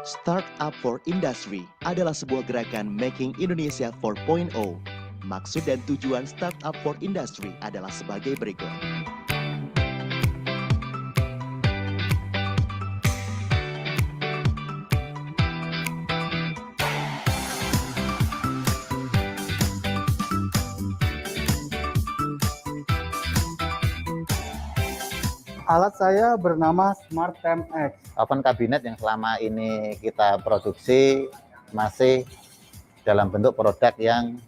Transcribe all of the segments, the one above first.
Startup for Industry adalah sebuah gerakan Making Indonesia 4.0. Maksud dan tujuan Startup for Industry adalah sebagai berikut. Alat saya bernama Smart Temp X. Oven kabinet yang selama ini kita produksi masih dalam bentuk produk yang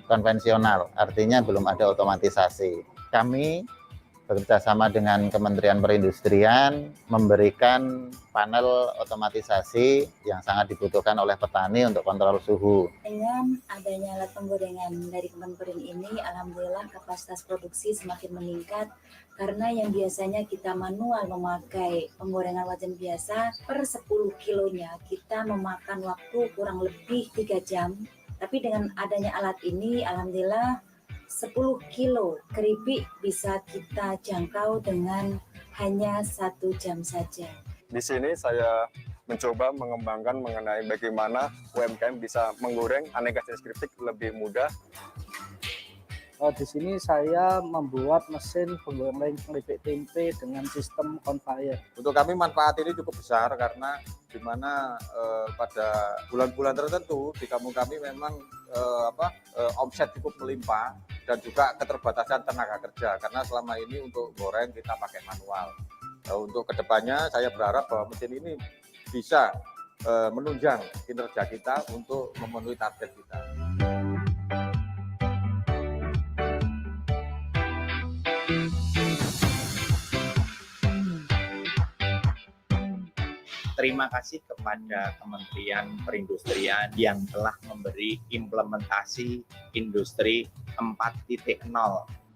konvensional, artinya belum ada otomatisasi. Kami bekerja sama dengan Kementerian Perindustrian memberikan panel otomatisasi yang sangat dibutuhkan oleh petani untuk kontrol suhu. Dengan adanya alat penggorengan dari Kemenperin ini, alhamdulillah kapasitas produksi semakin meningkat karena yang biasanya kita manual memakai penggorengan wajan biasa per 10 kilonya kita memakan waktu kurang lebih 3 jam. Tapi dengan adanya alat ini, alhamdulillah 10 kilo keripik bisa kita jangkau dengan hanya 1 jam saja. Di sini saya mencoba mengembangkan mengenai bagaimana UMKM bisa menggoreng aneka jenis keripik lebih mudah. Di sini saya membuat mesin penggoreng keripik tempe dengan sistem conveyor. Untuk kami manfaat ini cukup besar karena di mana pada bulan-bulan tertentu di kampung kami memang omset cukup melimpah dan juga keterbatasan tenaga kerja karena selama ini untuk goreng kita pakai manual. Untuk kedepannya saya berharap bahwa mesin ini bisa menunjang kinerja kita untuk memenuhi target kita. Terima kasih kepada Kementerian Perindustrian yang telah memberi implementasi Industri 4.0.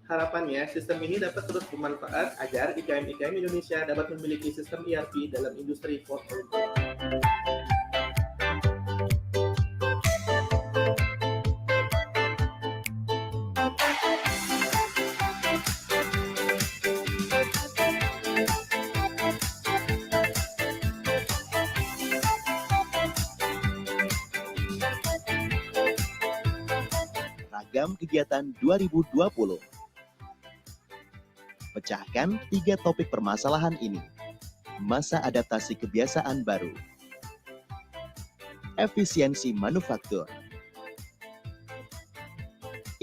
Harapannya, sistem ini dapat terus bermanfaat agar IKM-IKM Indonesia dapat memiliki sistem ERP dalam Industri 4.0. Ragam kegiatan 2020. Pecahkan 3 topik permasalahan ini. Masa adaptasi kebiasaan baru, efisiensi manufaktur,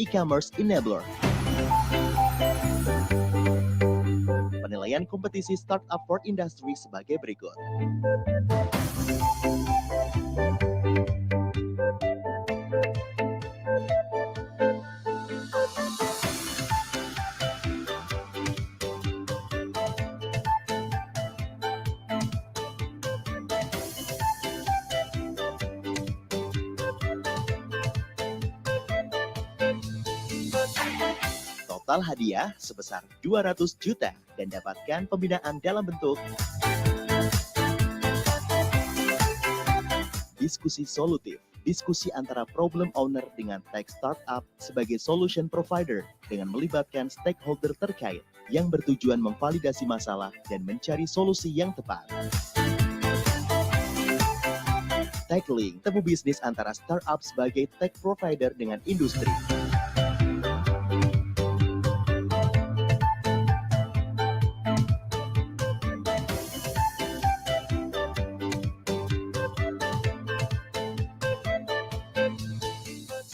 e-commerce enabler. Penilaian kompetisi startup for industry sebagai berikut. Total hadiah sebesar 200 juta dan dapatkan pembinaan dalam bentuk diskusi solutif, diskusi antara problem owner dengan tech startup sebagai solution provider dengan melibatkan stakeholder terkait yang bertujuan memvalidasi masalah dan mencari solusi yang tepat. Tackling, temu bisnis antara startup sebagai tech provider dengan industri.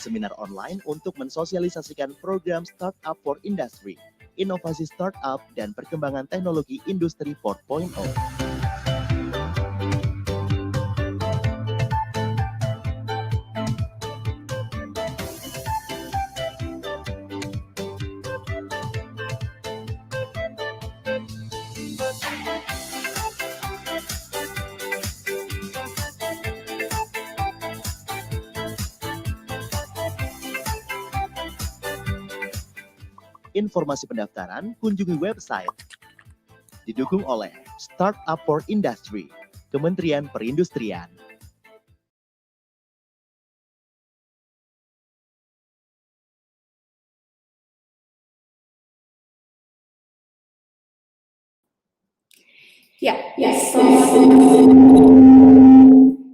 Seminar online untuk mensosialisasikan program Startup for Industry, inovasi startup, dan perkembangan teknologi industri 4.0. Informasi pendaftaran, kunjungi website. Didukung oleh Startup for Industry, Kementerian Perindustrian.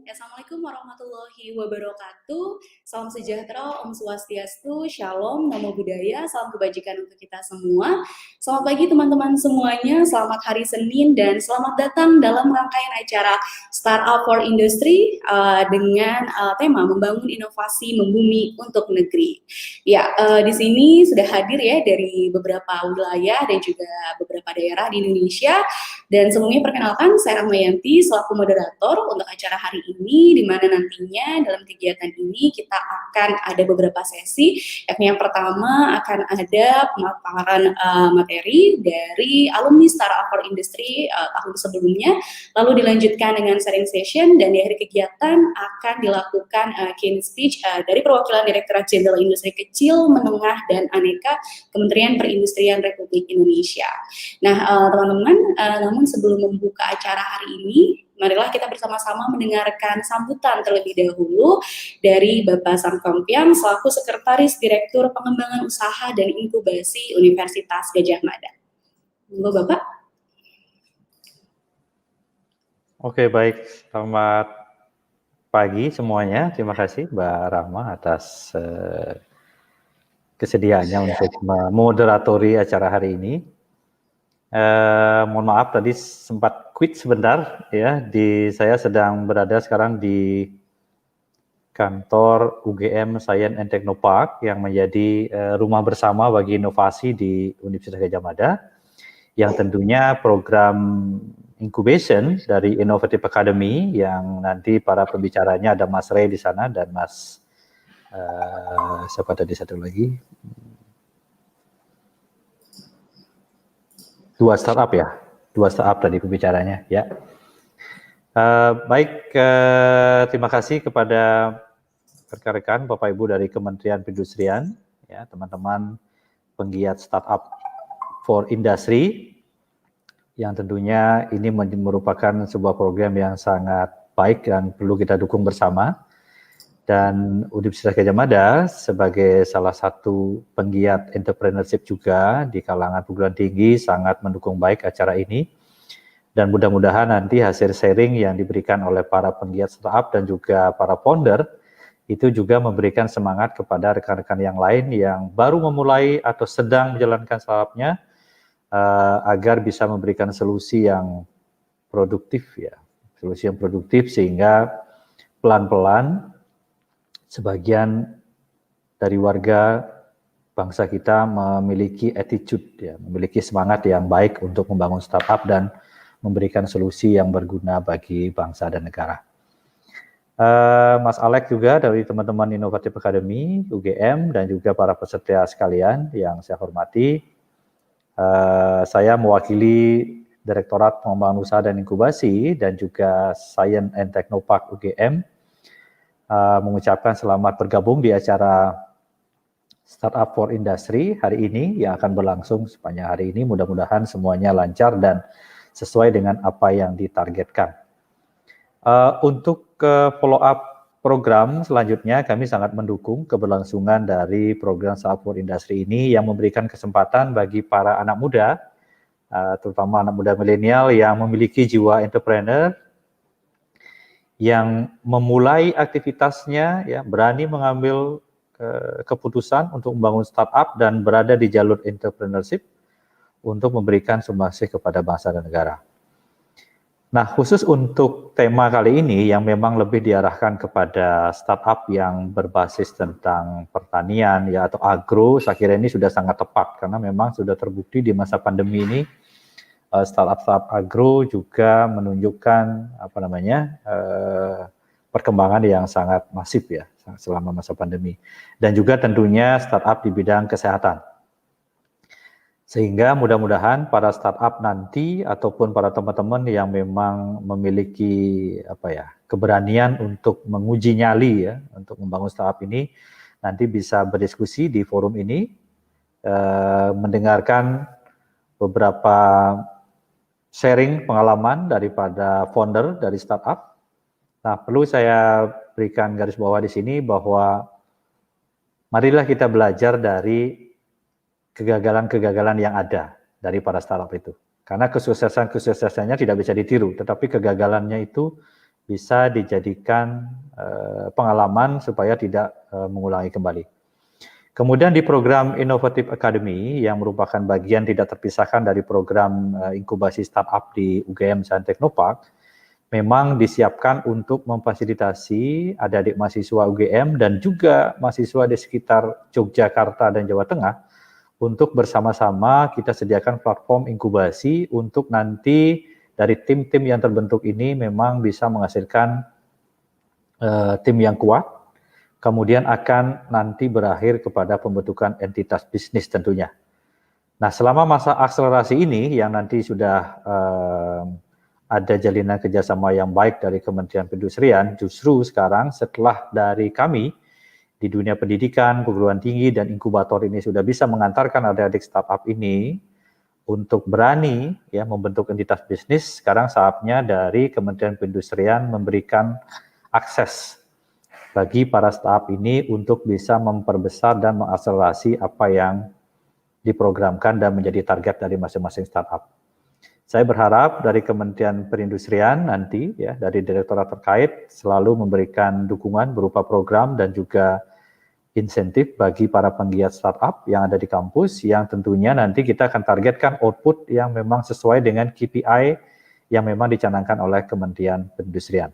Assalamualaikum warahmatullahi wabarakatuh. Salam sejahtera, Om Swastiastu, Shalom, Namo Buddhaya, salam kebajikan untuk kita semua. Selamat pagi teman-teman semuanya, selamat hari Senin dan selamat datang dalam rangkaian acara Startup for Industry dengan tema membangun inovasi membumi untuk negeri. Ya, di sini sudah hadir ya dari beberapa wilayah dan juga beberapa daerah di Indonesia. Dan sebelumnya perkenalkan, saya Rahmayanti selaku moderator untuk acara hari ini, di mana nantinya dalam kegiatan ini kita akan ada beberapa sesi. Yang pertama akan ada pemaparan materi dari alumni Startup for Industry tahun sebelumnya, lalu dilanjutkan dengan sharing session, dan di akhir kegiatan akan dilakukan keynote speech dari perwakilan Direktorat Jenderal Industri Kecil, Menengah, dan Aneka Kementerian Perindustrian Republik Indonesia. Nah, teman-teman, namun sebelum membuka acara hari ini, marilah kita bersama-sama mendengarkan sambutan terlebih dahulu dari Bapak Samkompiang selaku Sekretaris Direktur Pengembangan Usaha dan Inkubasi Universitas Gadjah Mada. Monggo Bapak. Oke, baik. Selamat pagi semuanya. Terima kasih Mbak Rahma atas kesediaannya untuk memoderatori acara hari ini. Mohon maaf tadi sempat quit sebentar ya. Saya sedang berada sekarang di kantor UGM Science and Technopark yang menjadi rumah bersama bagi inovasi di Universitas Gadjah Mada, yang tentunya program incubation dari Innovative Academy yang nanti para pembicaranya ada Mas Ray di sana dan Mas siapa tadi satu lagi. Dua startup tadi pembicaranya ya. Baik, terima kasih kepada rekan-rekan Bapak Ibu dari Kementerian Perindustrian, ya teman-teman penggiat Startup for Industry, yang tentunya ini merupakan sebuah program yang sangat baik dan perlu kita dukung bersama. Dan Universitas Gadjah Mada sebagai salah satu penggiat entrepreneurship juga di kalangan perguruan tinggi sangat mendukung baik acara ini. Dan mudah-mudahan nanti hasil sharing yang diberikan oleh para penggiat startup dan juga para founder itu juga memberikan semangat kepada rekan-rekan yang lain yang baru memulai atau sedang menjalankan startupnya agar bisa memberikan solusi yang produktif ya, solusi yang produktif sehingga pelan-pelan sebagian dari warga bangsa kita memiliki attitude, ya, memiliki semangat yang baik untuk membangun startup dan memberikan solusi yang berguna bagi bangsa dan negara. Mas Alex juga dari teman-teman Inovatif Academy, UGM, dan juga para peserta sekalian yang saya hormati. Saya mewakili Direktorat Pengembangan Usaha dan Inkubasi dan juga Science and Technopark UGM mengucapkan selamat bergabung di acara Startup for Industry hari ini yang akan berlangsung sepanjang hari ini. Mudah-mudahan semuanya lancar dan sesuai dengan apa yang ditargetkan. Untuk follow up program selanjutnya, kami sangat mendukung keberlangsungan dari program Startup for Industry ini yang memberikan kesempatan bagi para anak muda, terutama anak muda milenial yang memiliki jiwa entrepreneur, yang memulai aktivitasnya, ya, berani mengambil keputusan untuk membangun startup dan berada di jalur entrepreneurship untuk memberikan sumbangsi kepada bangsa dan negara. Nah, khusus untuk tema kali ini yang memang lebih diarahkan kepada startup yang berbasis tentang pertanian, ya, atau agro, saya kira ini sudah sangat tepat karena memang sudah terbukti di masa pandemi ini startup agro juga menunjukkan perkembangan yang sangat masif, ya, selama masa pandemi, dan juga tentunya startup di bidang kesehatan. Sehingga mudah-mudahan para startup nanti ataupun para teman-teman yang memang memiliki keberanian untuk menguji nyali, ya, untuk membangun startup ini nanti bisa berdiskusi di forum ini, mendengarkan beberapa sharing pengalaman daripada founder dari startup. Nah, perlu saya berikan garis bawah di sini bahwa marilah kita belajar dari kegagalan-kegagalan yang ada dari para startup itu. Karena kesuksesannya tidak bisa ditiru, tetapi kegagalannya itu bisa dijadikan pengalaman supaya tidak mengulangi kembali. Kemudian di program Inovatif Academy yang merupakan bagian tidak terpisahkan dari program inkubasi startup di UGM Science Technopark, memang disiapkan untuk memfasilitasi adik-adik mahasiswa UGM dan juga mahasiswa di sekitar Yogyakarta dan Jawa Tengah untuk bersama-sama kita sediakan platform inkubasi untuk nanti dari tim-tim yang terbentuk ini memang bisa menghasilkan tim yang kuat, kemudian akan nanti berakhir kepada pembentukan entitas bisnis tentunya. Nah, selama masa akselerasi ini yang nanti sudah ada jalinan kerjasama yang baik dari Kementerian Perindustrian, justru sekarang setelah dari kami di dunia pendidikan, perguruan tinggi, dan inkubator ini sudah bisa mengantarkan adik-adik startup ini untuk berani, ya, membentuk entitas bisnis, sekarang saatnya dari Kementerian Perindustrian memberikan akses bagi para startup ini untuk bisa memperbesar dan mengakselerasi apa yang diprogramkan dan menjadi target dari masing-masing startup. Saya berharap dari Kementerian Perindustrian nanti, ya, dari direktorat terkait selalu memberikan dukungan berupa program dan juga insentif bagi para penggiat startup yang ada di kampus, yang tentunya nanti kita akan targetkan output yang memang sesuai dengan KPI yang memang dicanangkan oleh Kementerian Perindustrian.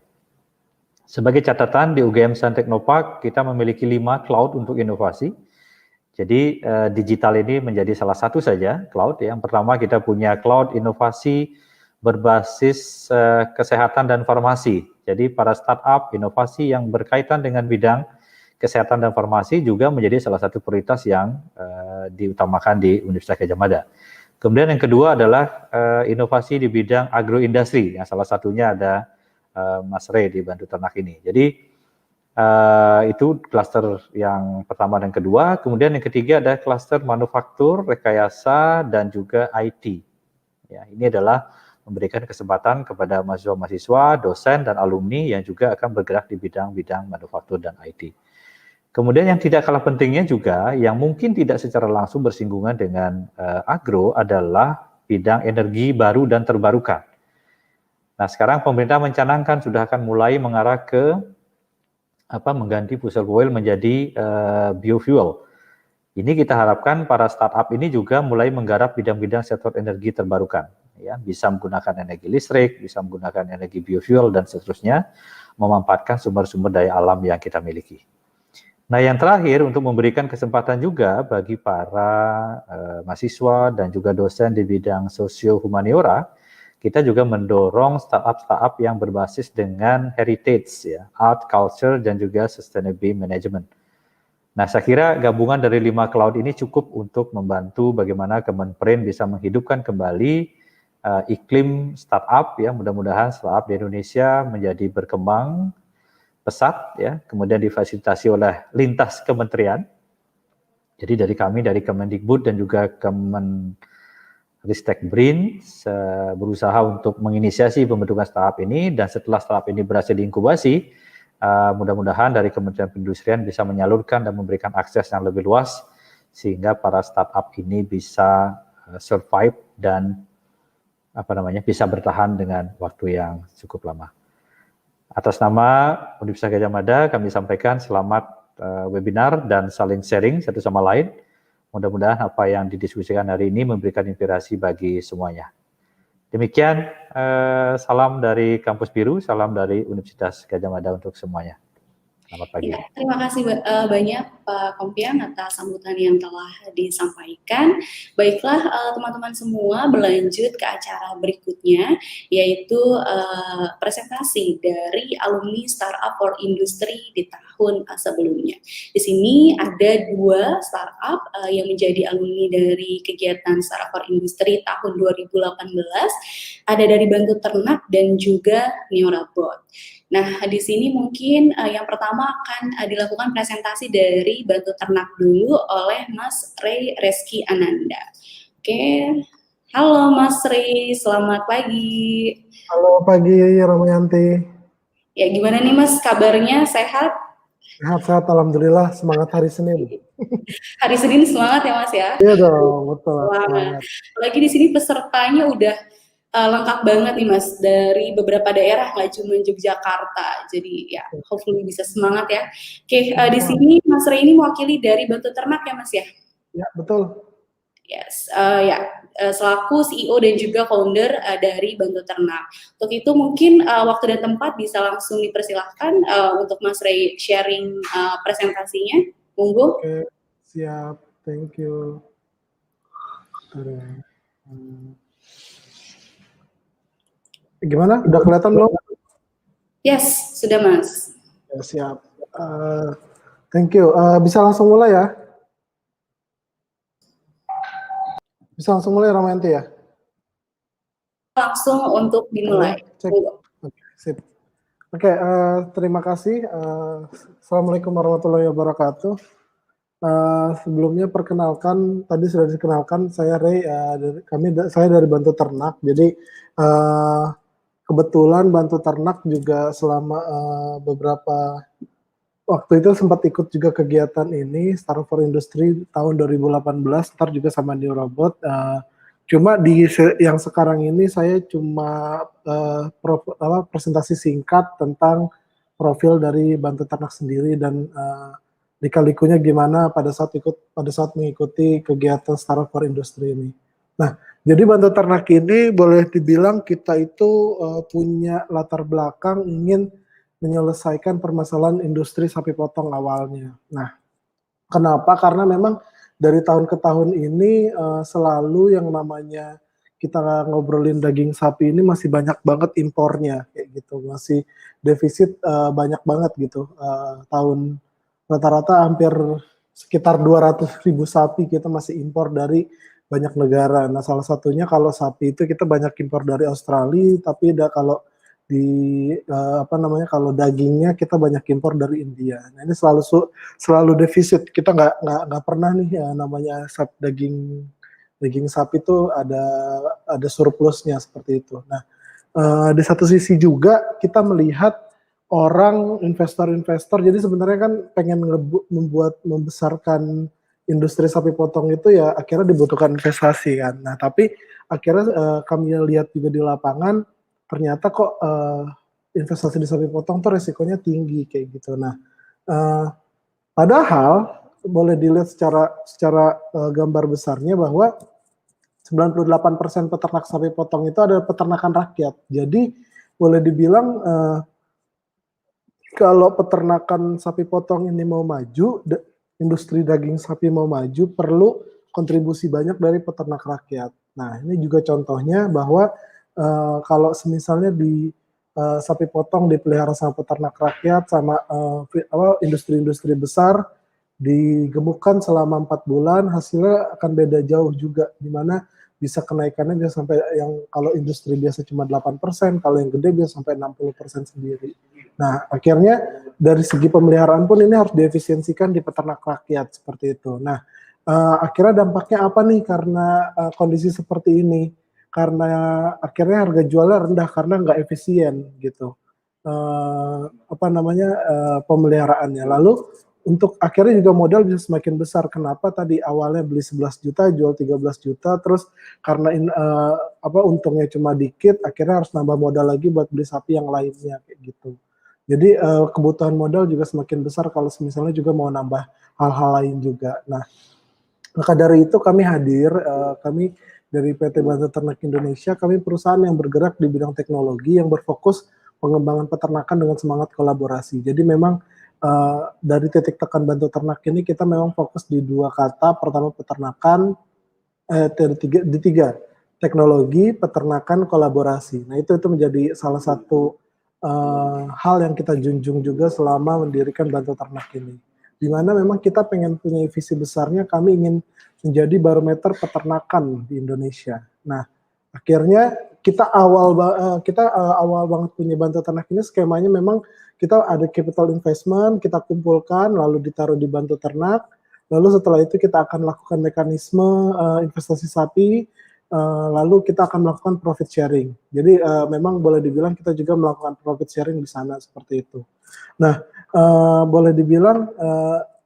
Sebagai catatan, di UGM Science Technopark kita memiliki 5 cloud untuk inovasi. Jadi digital ini menjadi salah satu saja cloud. Yang pertama kita punya cloud inovasi berbasis kesehatan dan farmasi. Jadi para startup inovasi yang berkaitan dengan bidang kesehatan dan farmasi juga menjadi salah satu prioritas yang diutamakan di Universitas Gadjah Mada. Kemudian yang kedua adalah inovasi di bidang agroindustri. Yang salah satunya ada Mas Ray di Bantu Ternak ini. Jadi itu klaster yang pertama dan kedua. Kemudian yang ketiga ada klaster manufaktur, rekayasa, dan juga IT. Ya, ini adalah memberikan kesempatan kepada mahasiswa-mahasiswa, dosen, dan alumni yang juga akan bergerak di bidang-bidang manufaktur dan IT. Kemudian yang tidak kalah pentingnya juga, yang mungkin tidak secara langsung bersinggungan dengan agro adalah bidang energi baru dan terbarukan. Nah, sekarang pemerintah mencanangkan sudah akan mulai mengarah ke mengganti fossil fuel menjadi biofuel. Ini kita harapkan para startup ini juga mulai menggarap bidang-bidang sektor energi terbarukan. Ya, bisa menggunakan energi listrik, bisa menggunakan energi biofuel dan seterusnya. memanfaatkan sumber-sumber daya alam yang kita miliki. Nah, yang terakhir untuk memberikan kesempatan juga bagi para mahasiswa dan juga dosen di bidang sosio-humaniora, kita juga mendorong startup-startup yang berbasis dengan heritage, ya, art, culture, dan juga sustainability management. Nah, saya kira gabungan dari 5 cloud ini cukup untuk membantu bagaimana Kemenperin bisa menghidupkan kembali iklim startup, ya, mudah-mudahan startup di Indonesia menjadi berkembang pesat, ya, kemudian difasilitasi oleh lintas kementerian. Jadi dari kami, dari Kemendikbud dan juga Kemenristek BRIN berusaha untuk menginisiasi pembentukan startup ini, dan setelah startup ini berhasil diinkubasi, mudah-mudahan dari Kementerian Perindustrian bisa menyalurkan dan memberikan akses yang lebih luas sehingga para startup ini bisa survive dan bisa bertahan dengan waktu yang cukup lama. Atas nama Universitas Gadjah Mada, kami sampaikan selamat webinar dan saling sharing satu sama lain. Mudah-mudahan apa yang didiskusikan hari ini memberikan inspirasi bagi semuanya. Demikian, salam dari Kampus Biru, salam dari Universitas Gadjah Mada untuk semuanya. Selamat pagi. Ya, terima kasih banyak Pak Kompiang atas sambutan yang telah disampaikan. Baiklah teman-teman semua, berlanjut ke acara berikutnya, yaitu presentasi dari alumni Startup for Industry di tahun sebelumnya. Di sini ada 2 startup yang menjadi alumni dari kegiatan Startup for Industry tahun 2018, ada dari Bantu Ternak dan juga Neurabot. Nah, di sini mungkin yang pertama akan dilakukan presentasi dari Bantu Ternak dulu oleh Mas Ray Reski Ananda. Oke, halo Mas Ray, selamat pagi. Halo pagi Ramayanti. Ya, gimana nih Mas kabarnya, sehat? Sehat-sehat, alhamdulillah, semangat hari Senin. Hari Senin semangat ya Mas ya? Iya dong, betul. Semangat. Lagi di sini pesertanya udah lengkap banget nih Mas, dari beberapa daerah, nggak cuma Yogyakarta. Jadi ya, hopefully bisa semangat ya. Oke, di sini Mas Ray ini mewakili dari Bantu Ternak ya Mas ya? Ya, betul. Yes, selaku CEO dan juga founder dari Bantu Ternak. Untuk itu mungkin waktu dan tempat bisa langsung dipersilahkan untuk Mas Ray sharing presentasinya. Monggo. Oke, siap. Thank you. Gimana? Udah kelihatan belum? Yes, sudah Mas. Ya, siap. Thank you. Bisa langsung mulai ya? Bisa langsung mulai Ramayanti ya? Langsung untuk dimulai. Sip. Oke, terima kasih. Assalamualaikum warahmatullahi wabarakatuh. Sebelumnya perkenalkan, tadi sudah dikenalkan, saya Ray, saya dari Bantu Ternak. Jadi kebetulan Bantu Ternak juga selama beberapa waktu itu sempat ikut juga kegiatan ini, Startup for Industry tahun 2018, ntar juga sama Neurabot. Cuma di yang sekarang ini saya cuma presentasi singkat tentang profil dari Bantu Ternak sendiri dan lika-likunya gimana pada saat mengikuti kegiatan Startup for Industry ini. Nah, jadi Bantu Ternak ini boleh dibilang kita itu punya latar belakang ingin menyelesaikan permasalahan industri sapi potong awalnya. Nah, kenapa? Karena memang dari tahun ke tahun ini selalu yang namanya kita ngobrolin daging sapi ini masih banyak banget impornya kayak gitu, masih defisit banyak banget gitu. Tahun rata-rata hampir sekitar 200.000 sapi kita masih impor dari banyak negara. Nah, salah satunya kalau sapi itu kita banyak impor dari Australia, tapi kalau di kalau dagingnya kita banyak impor dari India. Nah, ini selalu defisit. Kita nggak pernah nih namanya daging sapi itu ada surplusnya seperti itu. Nah, di satu sisi juga kita melihat orang investor-investor, jadi sebenarnya kan pengen membesarkan industri sapi potong itu ya akhirnya dibutuhkan investasi kan. Nah, tapi akhirnya kami lihat juga di lapangan ternyata kok investasi di sapi potong tuh resikonya tinggi kayak gitu. Nah, padahal boleh dilihat secara gambar besarnya bahwa 98% peternak sapi potong itu adalah peternakan rakyat. Jadi boleh dibilang kalau peternakan sapi potong ini mau maju, industri daging sapi mau maju, perlu kontribusi banyak dari peternak rakyat. Nah, ini juga contohnya bahwa kalau misalnya di sapi potong dipelihara sama peternak rakyat, sama industri-industri besar, digemukkan selama 4 bulan, hasilnya akan beda jauh juga, di mana bisa kenaikannya bisa sampai yang kalau industri biasa cuma 8%, kalau yang gede bisa sampai 60% sendiri. Nah, akhirnya dari segi pemeliharaan pun ini harus diefisiensikan di peternak rakyat seperti itu. Nah, akhirnya dampaknya apa nih karena kondisi seperti ini? Karena akhirnya harga jualnya rendah karena nggak efisien gitu. Pemeliharaannya. Lalu untuk akhirnya juga modal bisa semakin besar. Kenapa tadi awalnya beli 11 juta, jual 13 juta, terus karena untungnya cuma dikit, akhirnya harus nambah modal lagi buat beli sapi yang lainnya kayak gitu. Jadi kebutuhan modal juga semakin besar kalau misalnya juga mau nambah hal-hal lain juga. Nah, maka dari itu kami hadir, kami dari PT Bantu Ternak Indonesia, kami perusahaan yang bergerak di bidang teknologi yang berfokus pengembangan peternakan dengan semangat kolaborasi. Jadi memang dari titik tekan Bantu Ternak ini kita memang fokus di 2 kata. Pertama peternakan, di 3 teknologi, peternakan, kolaborasi. Nah itu menjadi salah satu hal yang kita junjung juga selama mendirikan Bantu Ternak ini. Di mana memang kita pengen punya visi besarnya, kami ingin menjadi barometer peternakan di Indonesia. Nah akhirnya kita awal banget punya Bantu Ternak ini skemanya memang kita ada capital investment, kita kumpulkan, lalu ditaruh di Bantu Ternak, lalu setelah itu kita akan lakukan mekanisme investasi sapi, lalu kita akan melakukan profit sharing. Jadi memang boleh dibilang kita juga melakukan profit sharing di sana seperti itu. Nah, boleh dibilang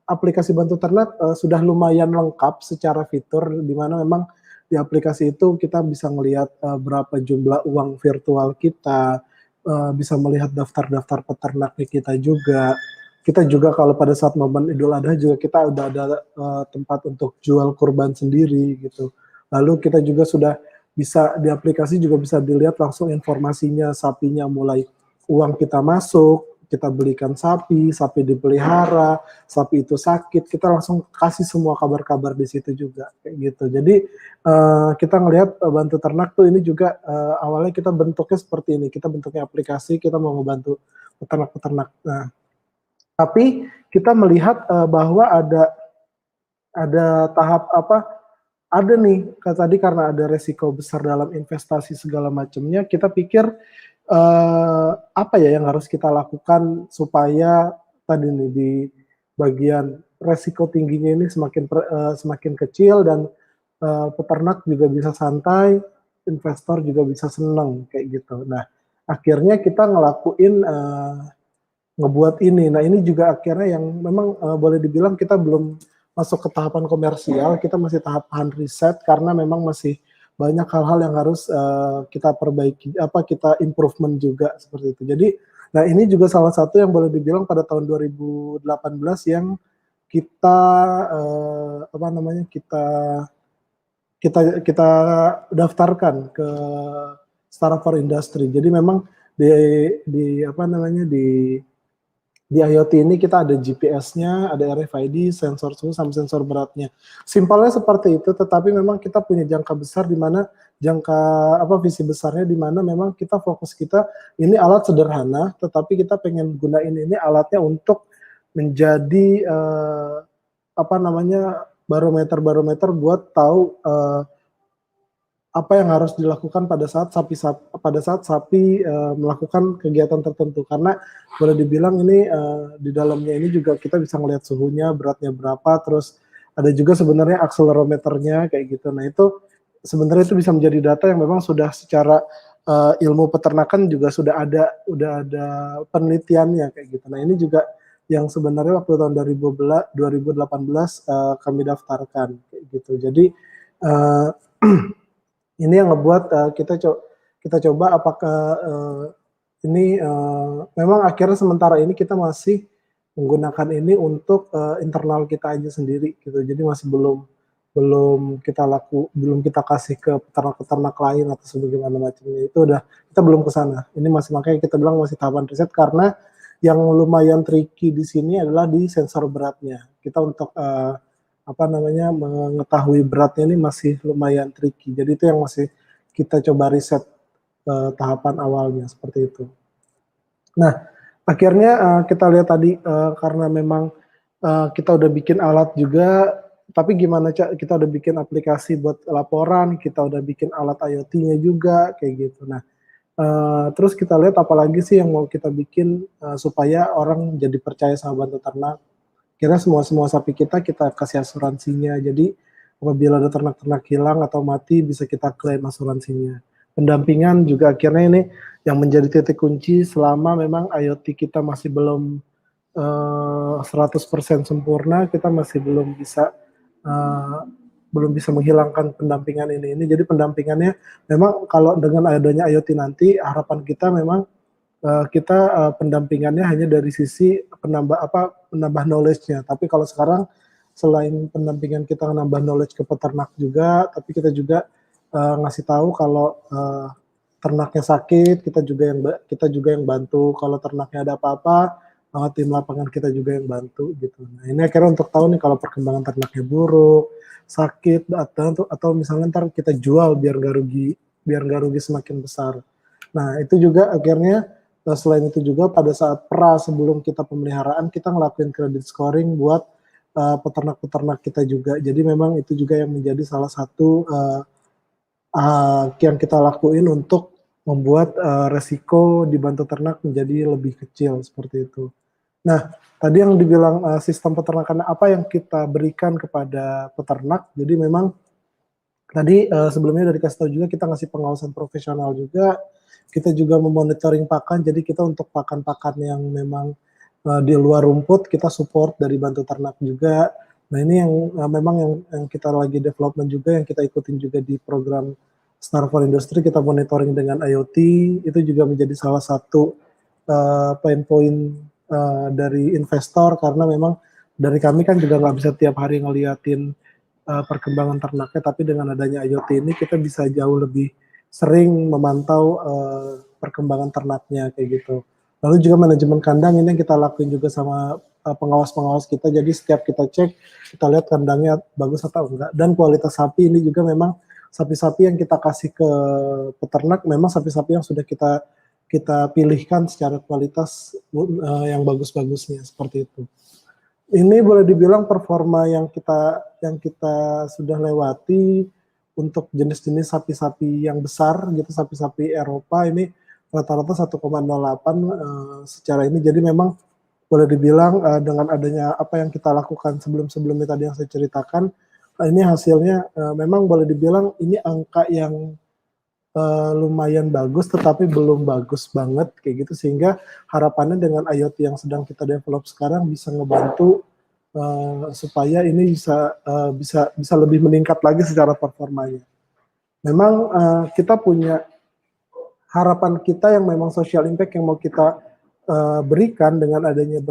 aplikasi Bantu Ternak sudah lumayan lengkap secara fitur, di mana memang di aplikasi itu kita bisa melihat berapa jumlah uang virtual kita, bisa melihat daftar-daftar peternaknya kita juga. Kita juga kalau pada saat momen Idul Adha juga kita udah ada tempat untuk jual kurban sendiri gitu. Lalu kita juga sudah bisa di aplikasi juga bisa dilihat langsung informasinya, sapinya mulai uang kita masuk, kita belikan sapi dipelihara, sapi itu sakit, kita langsung kasih semua kabar-kabar di situ juga kayak gitu. Jadi kita ngelihat Bantu Ternak tuh ini juga awalnya kita bentuknya seperti ini, kita bentuknya aplikasi, kita mau membantu peternak-peternak. Nah, tapi kita melihat bahwa ada tahap ada nih tadi karena ada resiko besar dalam investasi segala macamnya, kita pikir apa ya yang harus kita lakukan supaya tadi nih di bagian resiko tingginya ini semakin kecil dan peternak juga bisa santai, investor juga bisa senang kayak gitu. Nah, akhirnya kita ngebuat ini. Nah, ini juga akhirnya yang memang boleh dibilang kita belum masuk ke tahapan komersial, kita masih tahapan riset karena memang masih banyak hal-hal yang harus kita perbaiki, kita improvement juga seperti itu. Jadi, nah ini juga salah satu yang boleh dibilang pada tahun 2018 yang kita kita daftarkan ke Startup for Industry. Jadi memang di IoT ini kita ada GPS-nya, ada RFID, sensor suhu, sama sensor beratnya. Simpelnya seperti itu, tetapi memang kita punya jangka besar di mana visi besarnya di mana memang kita fokus kita ini alat sederhana, tetapi kita pengen gunain ini alatnya untuk menjadi barometer buat tahu apa yang harus dilakukan pada saat sapi melakukan kegiatan tertentu, karena boleh dibilang ini di dalamnya ini juga kita bisa melihat suhunya, beratnya berapa, terus ada juga sebenarnya akselerometernya kayak gitu. Nah itu sebenarnya itu bisa menjadi data yang memang sudah secara ilmu peternakan juga sudah ada penelitiannya kayak gitu. Nah ini juga yang sebenarnya waktu tahun 2018 kami daftarkan kayak gitu. Jadi ini yang ngebuat kita coba apakah ini memang akhirnya sementara ini kita masih menggunakan ini untuk internal kita aja sendiri gitu. Jadi masih belum kita kasih ke peternak-peternak lain atau sebagaimana macamnya. Itu udah kita belum ke sana. Ini masih, makanya kita bilang masih tahapan riset karena yang lumayan tricky di sini adalah di sensor beratnya. Kita untuk mengetahui beratnya ini masih lumayan tricky. Jadi itu yang masih kita coba riset tahapan awalnya seperti itu. Nah, akhirnya kita lihat tadi karena memang kita udah bikin alat juga, tapi gimana kita udah bikin aplikasi buat laporan, kita udah bikin alat IoT-nya juga kayak gitu. Nah, terus kita lihat apalagi sih yang mau kita bikin supaya orang jadi percaya sama Bantu Ternak. Kira semua sapi kita kasih asuransinya. Jadi apabila ada ternak-ternak hilang atau mati bisa kita klaim asuransinya. Pendampingan juga akhirnya ini yang menjadi titik kunci selama memang IoT kita masih belum 100% sempurna, kita masih belum bisa menghilangkan pendampingan ini. Jadi pendampingannya memang kalau dengan adanya IoT nanti harapan kita memang kita pendampingannya hanya dari sisi penambah knowledge-nya. Tapi kalau sekarang selain pendampingan kita menambah knowledge ke peternak juga, tapi kita juga ngasih tahu kalau ternaknya sakit, kita juga yang bantu. Kalau ternaknya ada apa-apa, tim lapangan kita juga yang bantu gitu. Nah, ini akhirnya untuk tahu nih kalau perkembangan ternaknya buruk, sakit, atau misalnya ntar kita jual biar nggak rugi semakin besar. Nah, itu juga akhirnya selain itu juga pada saat sebelum kita pemeliharaan kita ngelakuin credit scoring buat peternak-peternak kita juga. Jadi memang itu juga yang menjadi salah satu yang kita lakuin untuk membuat resiko di Bantu Ternak menjadi lebih kecil seperti itu. Nah, tadi yang dibilang sistem peternakan apa yang kita berikan kepada peternak. Jadi memang tadi sebelumnya dari kasih tahu juga kita ngasih pengawasan profesional juga. Kita juga memonitoring pakan, jadi kita untuk pakan-pakan yang memang di luar rumput, kita support dari Bantu Ternak juga. Nah ini yang memang yang kita lagi development juga, yang kita ikutin juga di program Start for Industry, kita monitoring dengan IoT, itu juga menjadi salah satu pain point dari investor, karena memang dari kami kan juga nggak bisa tiap hari ngeliatin perkembangan ternaknya, tapi dengan adanya IoT ini kita bisa jauh lebih sering memantau perkembangan ternaknya kayak gitu. Lalu juga manajemen kandang ini yang kita lakuin juga sama pengawas-pengawas kita. Jadi setiap kita cek, kita lihat kandangnya bagus atau enggak. Dan kualitas sapi ini juga memang sapi-sapi yang kita kasih ke peternak memang sapi-sapi yang sudah kita pilihkan secara kualitas yang bagus-bagusnya seperti itu. Ini boleh dibilang performa yang kita sudah lewati untuk jenis-jenis sapi-sapi yang besar gitu, sapi-sapi Eropa ini rata-rata 1,08 secara ini. Jadi memang boleh dibilang dengan adanya apa yang kita lakukan sebelum-sebelumnya tadi yang saya ceritakan, ini hasilnya memang boleh dibilang ini angka yang lumayan bagus tetapi belum bagus banget kayak gitu, sehingga harapannya dengan IoT yang sedang kita develop sekarang bisa ngebantu supaya ini bisa lebih meningkat lagi secara performanya. Memang kita punya harapan kita yang memang social impact yang mau kita berikan dengan adanya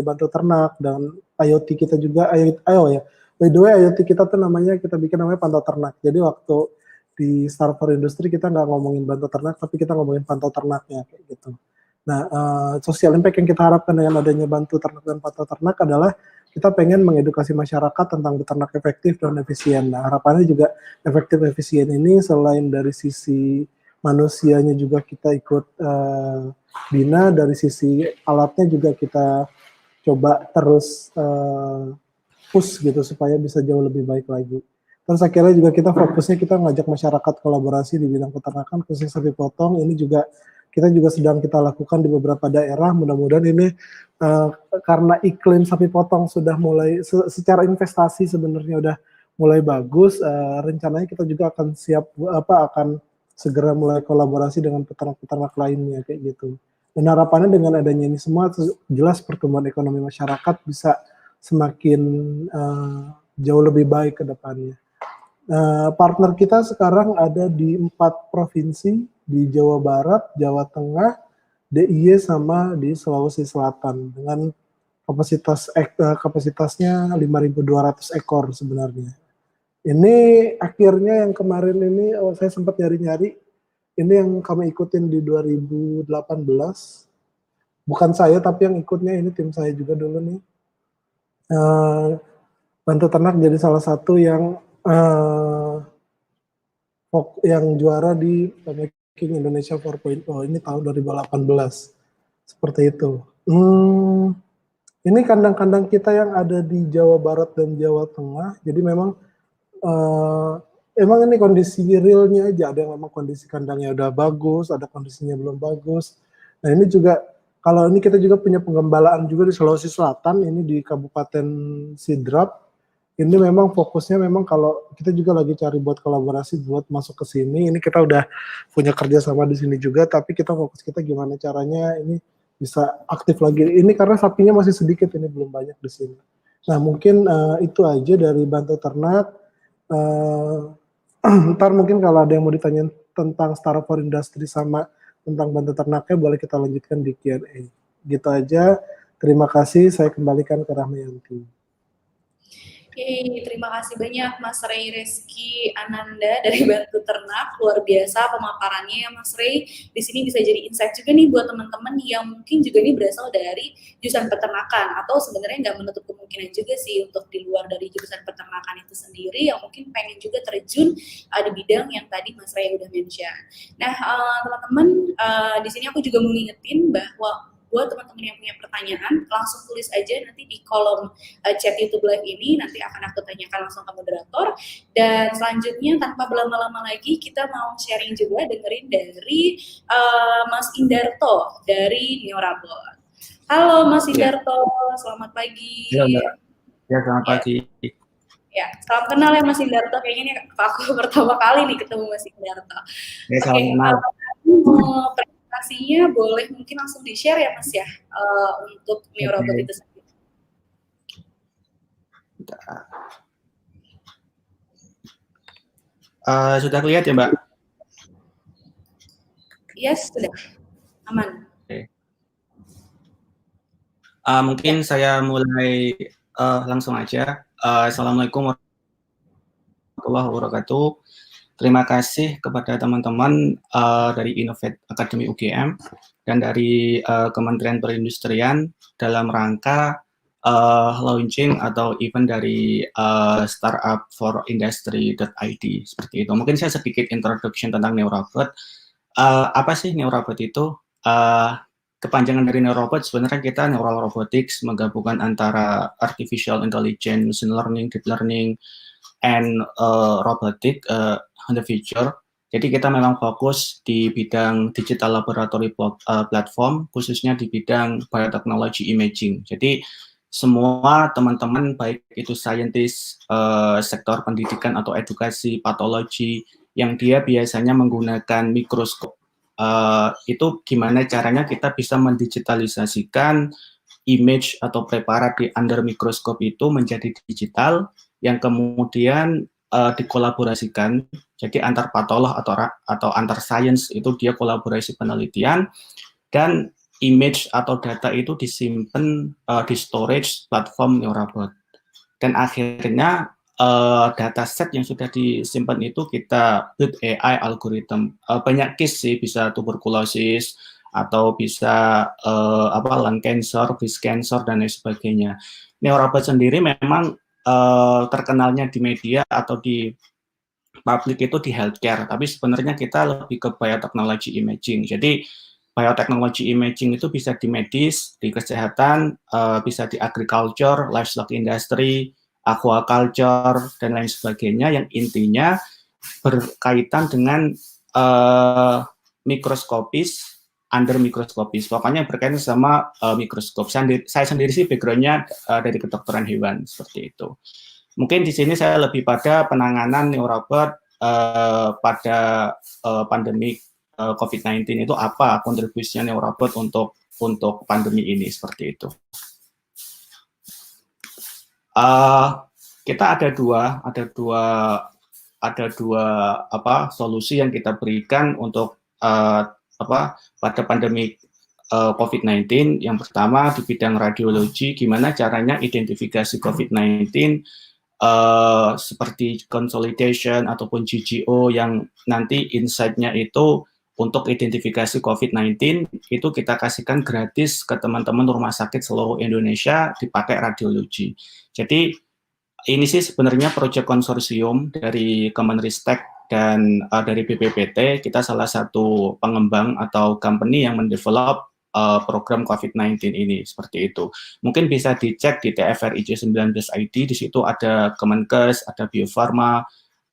Bantu Ternak dan IoT kita juga. By the way, IoT kita tuh kita bikin namanya Pantau Ternak. Jadi waktu di Start for Industry kita nggak ngomongin Bantu Ternak, tapi kita ngomongin Pantau Ternaknya kayak gitu. Nah, social impact yang kita harapkan dengan adanya Bantu Ternak dan Pantau Ternak adalah kita pengen mengedukasi masyarakat tentang beternak efektif dan efisien. Nah, harapannya juga efektif efisien ini selain dari sisi manusianya juga kita ikut bina, dari sisi alatnya juga kita coba terus push gitu supaya bisa jauh lebih baik lagi. Terus akhirnya juga kita fokusnya kita ngajak masyarakat kolaborasi di bidang peternakan khusus sapi potong. Ini juga kita sedang kita lakukan di beberapa daerah. Mudah-mudahan ini karena iklim sapi potong sudah mulai secara investasi sebenarnya udah mulai bagus. Rencananya kita juga akan akan segera mulai kolaborasi dengan peternak-peternak lainnya kayak gitu. Dan harapannya dengan adanya ini semua jelas pertumbuhan ekonomi masyarakat bisa semakin jauh lebih baik ke depannya. Partner kita sekarang ada di 4 provinsi, di Jawa Barat, Jawa Tengah, DIY sama di Sulawesi Selatan dengan kapasitasnya 5.200 ekor sebenarnya. Ini akhirnya yang kemarin ini saya sempat nyari-nyari, ini yang kami ikutin di 2018. bukan saya tapi yang ikutnya ini tim saya juga dulu nih. Bantu Ternak jadi salah satu yang juara di Making Indonesia 4.0 ini tahun 2018. Seperti itu. Ini kandang-kandang kita yang ada di Jawa Barat dan Jawa Tengah. Jadi memang emang ini kondisi realnya aja. Ada yang memang kondisi kandangnya udah bagus, ada kondisinya belum bagus. Nah ini juga, kalau ini kita juga punya penggembalaan juga di Sulawesi Selatan, ini di Kabupaten Sidrap. Ini memang fokusnya memang kalau kita juga lagi cari buat kolaborasi buat masuk ke sini. Ini kita udah punya kerjasama di sini juga, tapi kita fokus kita gimana caranya ini bisa aktif lagi. Ini karena sapinya masih sedikit, ini belum banyak di sini. Nah mungkin itu aja dari Bantu Ternak. Ntar mungkin kalau ada yang mau ditanya tentang Startup for Industry sama tentang Bantu Ternaknya, boleh kita lanjutkan di Q&A. Gitu aja. Terima kasih. Saya kembalikan ke Rahmayanti. Oke, terima kasih banyak Mas Ray Reski Ananda dari Bantu Ternak. Luar biasa pemaparannya ya Mas Ray. Di sini bisa jadi insight juga nih buat teman-teman yang mungkin juga nih berasal dari jurusan peternakan, atau sebenarnya nggak menutup kemungkinan juga sih untuk di luar dari jurusan peternakan itu sendiri yang mungkin pengen juga terjun di bidang yang tadi Mas Ray udah mention. Nah, teman-teman, di sini aku juga mau ngingetin bahwa buat teman-teman yang punya pertanyaan, langsung tulis aja nanti di kolom chat YouTube Live ini, nanti akan aku tanyakan langsung ke moderator. Dan selanjutnya, tanpa berlama-lama lagi, kita mau sharing juga, dengerin dari Mas Indarto dari Neorabot. Halo Mas Indarto, selamat pagi. Ya, selamat pagi. Ya, salam kenal ya Mas Indarto, kayaknya ini aku pertama kali nih ketemu Mas Indarto. Ya, salam kenal. Presentasinya boleh mungkin langsung di-share ya Mas ya, untuk Neorabot itu sendiri. Sudah lihat ya Mbak? Yes, sudah. Aman. Oke. Mungkin saya mulai langsung aja. Assalamualaikum warahmatullahi wabarakatuh. Terima kasih kepada teman-teman dari Innovate Academy UGM dan dari Kementerian Perindustrian dalam rangka launching atau event dari Startup for Industry.id seperti itu. Mungkin saya sedikit introduction tentang Neorabot. Apa sih Neorabot itu? Kepanjangan dari Neorabot sebenarnya kita Neural Robotics, menggabungkan antara Artificial Intelligence, Machine Learning, Deep Learning, and Robotic in the future. Jadi kita memang fokus di bidang digital laboratory platform, khususnya di bidang biotechnology imaging. Jadi semua teman-teman, baik itu scientist, sektor pendidikan atau edukasi, patologi, yang dia biasanya menggunakan mikroskop, itu gimana caranya kita bisa mendigitalisasikan image atau preparat di under mikroskop itu menjadi digital, yang kemudian dikolaborasikan, jadi antar patolog atau antar sains itu dia kolaborasi penelitian, dan image atau data itu disimpan di storage platform Neorabot. Dan akhirnya dataset yang sudah disimpan itu kita build AI algorithm. Banyak case sih, bisa tuberkulosis atau bisa lung cancer, breast cancer dan lain sebagainya. Neorabot sendiri memang terkenalnya di media atau di publik itu di healthcare, tapi sebenarnya kita lebih ke biotechnology imaging. Jadi biotechnology imaging itu bisa di medis, di kesehatan, bisa di agriculture, livestock industry, aquaculture, dan lain sebagainya, yang intinya berkaitan dengan mikroskopis, under mikroskopis, pokoknya berkaitan sama mikroskop. Saya sendiri sih background-nya dari kedokteran hewan, seperti itu. Mungkin di sini saya lebih pada penanganan Neorabot pada pandemi COVID-19 itu apa kontribusinya Neorabot untuk pandemi ini, seperti itu. Kita ada dua solusi yang kita berikan untuk pada pandemi COVID-19. Yang pertama di bidang radiologi, gimana caranya identifikasi COVID-19 seperti consolidation ataupun GGO yang nanti insight-nya itu untuk identifikasi COVID-19 itu kita kasihkan gratis ke teman-teman rumah sakit seluruh Indonesia dipakai radiologi. Jadi ini sih sebenarnya proyek konsorsium dari Kemenristek dan dari BPPT. Kita salah satu pengembang atau company yang mendevelop program COVID-19 ini, seperti itu. Mungkin bisa dicek di TFRIJ19 ID, di situ ada Kemenkes, ada Bio Farma,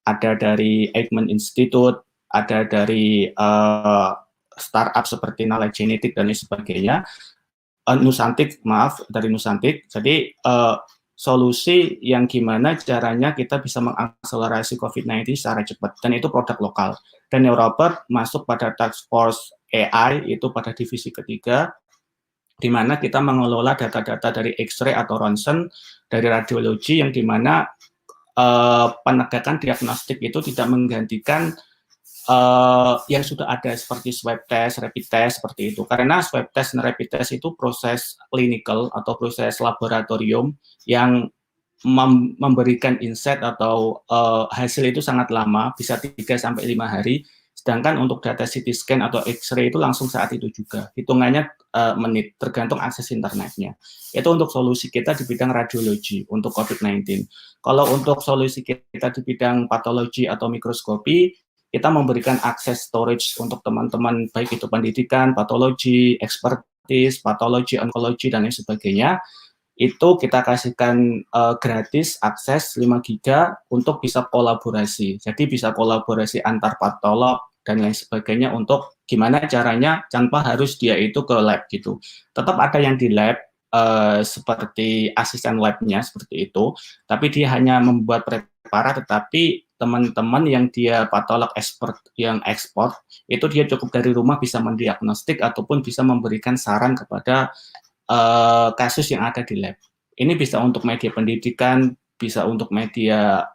ada dari Eijkman Institute, ada dari startup seperti Nala Genetik dan lain sebagainya. Nusantik, maaf, dari Nusantik. Jadi solusi yang gimana caranya kita bisa mengakselerasi COVID-19 secara cepat, dan itu produk lokal. Dan Neurobot masuk pada task force AI itu pada divisi ketiga, di mana kita mengelola data-data dari X-ray atau ronsen, dari radiologi, yang di mana penegakan diagnostik itu tidak menggantikan yang sudah ada seperti swab test, rapid test, seperti itu. Karena swab test dan rapid test itu proses clinical atau proses laboratorium yang memberikan insight atau hasil itu sangat lama, bisa 3-5 hari. Sedangkan untuk data CT scan atau X-ray itu langsung saat itu juga. Hitungannya menit, tergantung akses internetnya. Itu untuk solusi kita di bidang radiologi untuk COVID-19. Kalau untuk solusi kita di bidang patologi atau mikroskopi, kita memberikan akses storage untuk teman-teman, baik itu pendidikan, patologi, expertise, patologi, onkologi, dan lain sebagainya. Itu kita kasihkan gratis akses 5 GB untuk bisa kolaborasi. Jadi bisa kolaborasi antar patolog dan lain sebagainya untuk gimana caranya tanpa harus dia itu ke lab gitu. Tetap ada yang di lab seperti asisten labnya seperti itu, tapi dia hanya membuat preparat, tetapi teman-teman yang dia patolog expert yang ekspor itu dia cukup dari rumah bisa mendiagnostik ataupun bisa memberikan saran kepada kasus yang ada di lab. Ini bisa untuk media pendidikan, bisa untuk media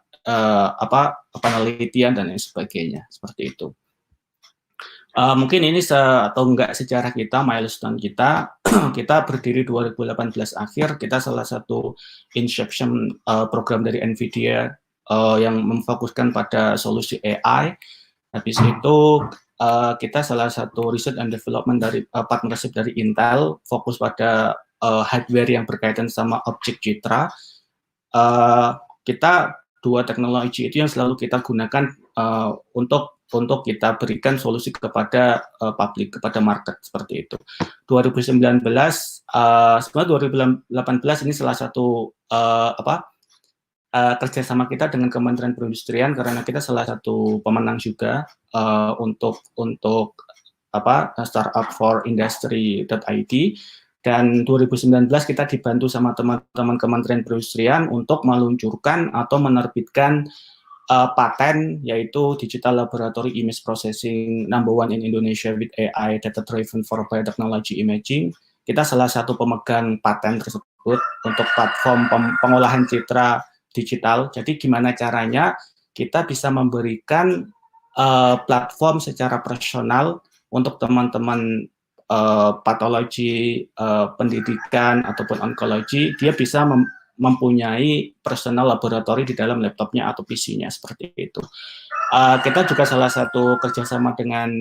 penelitian dan lain sebagainya, seperti itu. Mungkin ini atau enggak sejarah kita, milestone kita. Kita berdiri 2018 akhir, kita salah satu inception program dari NVIDIA yang memfokuskan pada solusi AI. Habis itu kita salah satu research and development dari partnership dari Intel, fokus pada hardware yang berkaitan sama objek citra. Kita dua teknologi itu yang selalu kita gunakan untuk kita berikan solusi kepada publik, kepada market, seperti itu. 2019, sebenarnya 2018 ini salah satu kerjasama kita dengan Kementerian Perindustrian, karena kita salah satu pemenang juga untuk Startup for Industry.id. Dan 2019 kita dibantu sama teman-teman Kementerian Perindustrian untuk meluncurkan atau menerbitkan paten, yaitu Digital Laboratory Image Processing #1 in Indonesia with AI Data Driven for Biotechnology Imaging. Kita salah satu pemegang paten tersebut untuk platform pengolahan citra digital. Jadi gimana caranya kita bisa memberikan platform secara profesional untuk teman-teman patologi, pendidikan, ataupun onkologi, dia bisa mempunyai personal laboratori di dalam laptopnya atau PC-nya, seperti itu. Kita juga salah satu kerjasama dengan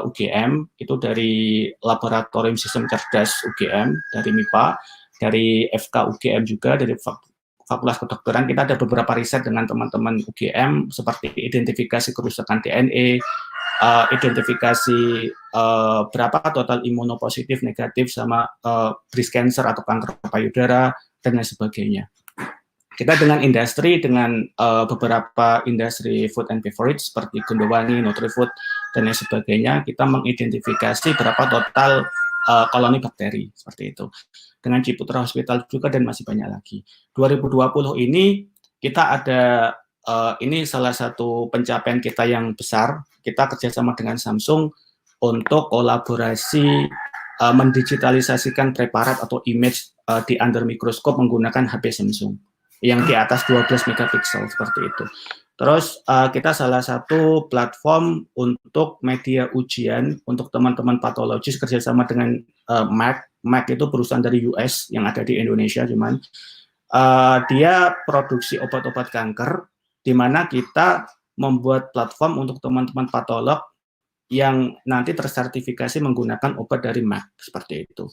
UGM, itu dari Laboratorium Sistem Cerdas UGM, dari MIPA, dari FK UGM juga, dari Fakultas Kedokteran. Kita ada beberapa riset dengan teman-teman UGM, seperti identifikasi kerusakan DNA, identifikasi berapa total imunopositif negatif sama breast cancer atau kanker payudara, dan lain sebagainya. Kita dengan industri, dengan beberapa industri food and beverage seperti Gondowani, Nutrifood, dan lain sebagainya, kita mengidentifikasi berapa total koloni bakteri, seperti itu. Dengan Ciputra Hospital juga, dan masih banyak lagi. 2020 ini kita ada, ini salah satu pencapaian kita yang besar. Kita kerjasama dengan Samsung untuk kolaborasi mendigitalisasikan preparat atau image di under mikroskop menggunakan HP Samsung yang di atas 12 megapiksel, seperti itu. Terus kita salah satu platform untuk media ujian untuk teman-teman patologis, kerjasama dengan Merck. Merck itu perusahaan dari US yang ada di Indonesia, cuman dia produksi obat-obat kanker, di mana kita membuat platform untuk teman-teman patolog yang nanti tersertifikasi menggunakan obat dari Merck, seperti itu.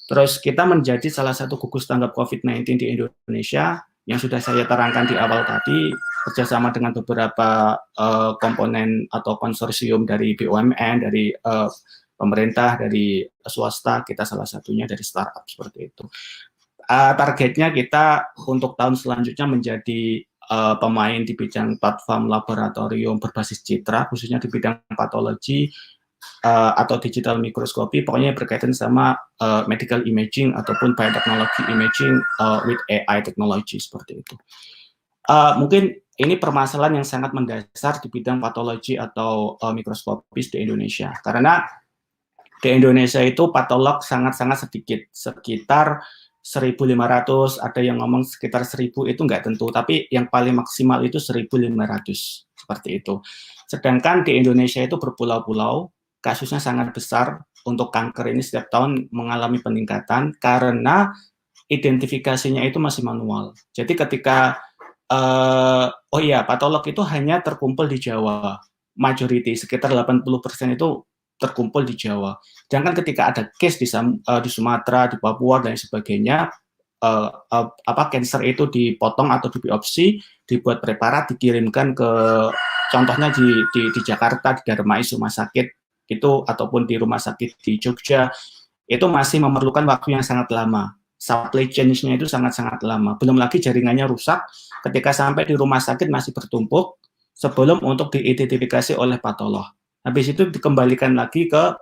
Terus kita menjadi salah satu gugus tanggap COVID-19 di Indonesia yang sudah saya terangkan di awal tadi, kerjasama dengan beberapa komponen atau konsorsium dari BUMN, dari pemerintah, dari swasta, kita salah satunya dari startup, seperti itu. Targetnya kita untuk tahun selanjutnya menjadi pemain di bidang platform laboratorium berbasis citra, khususnya di bidang patologi atau digital mikroskopi, pokoknya berkaitan sama medical imaging ataupun biotechnology imaging with AI technology, seperti itu. Mungkin ini permasalahan yang sangat mendasar di bidang patologi atau mikroskopis di Indonesia, karena di Indonesia itu patolog sangat-sangat sedikit, sekitar 1.500, ada yang ngomong sekitar 1.000, itu nggak tentu, tapi yang paling maksimal itu 1.500, seperti itu. Sedangkan di Indonesia itu berpulau-pulau, kasusnya sangat besar, untuk kanker ini setiap tahun mengalami peningkatan, karena identifikasinya itu masih manual. Jadi ketika, patolog itu hanya terkumpul di Jawa, majority, sekitar 80% itu terkumpul di Jawa. Sedangkan ketika ada case di Sumatera, di Papua dan sebagainya, cancer itu dipotong atau dibiopsi, dibuat preparat, dikirimkan ke contohnya di Jakarta, di Darmais rumah sakit itu, ataupun di rumah sakit di Jogja, itu masih memerlukan waktu yang sangat lama. Supply chain-nya itu sangat-sangat lama. Belum lagi jaringannya rusak, ketika sampai di rumah sakit masih bertumpuk sebelum untuk diidentifikasi oleh patolog. Habis itu dikembalikan lagi ke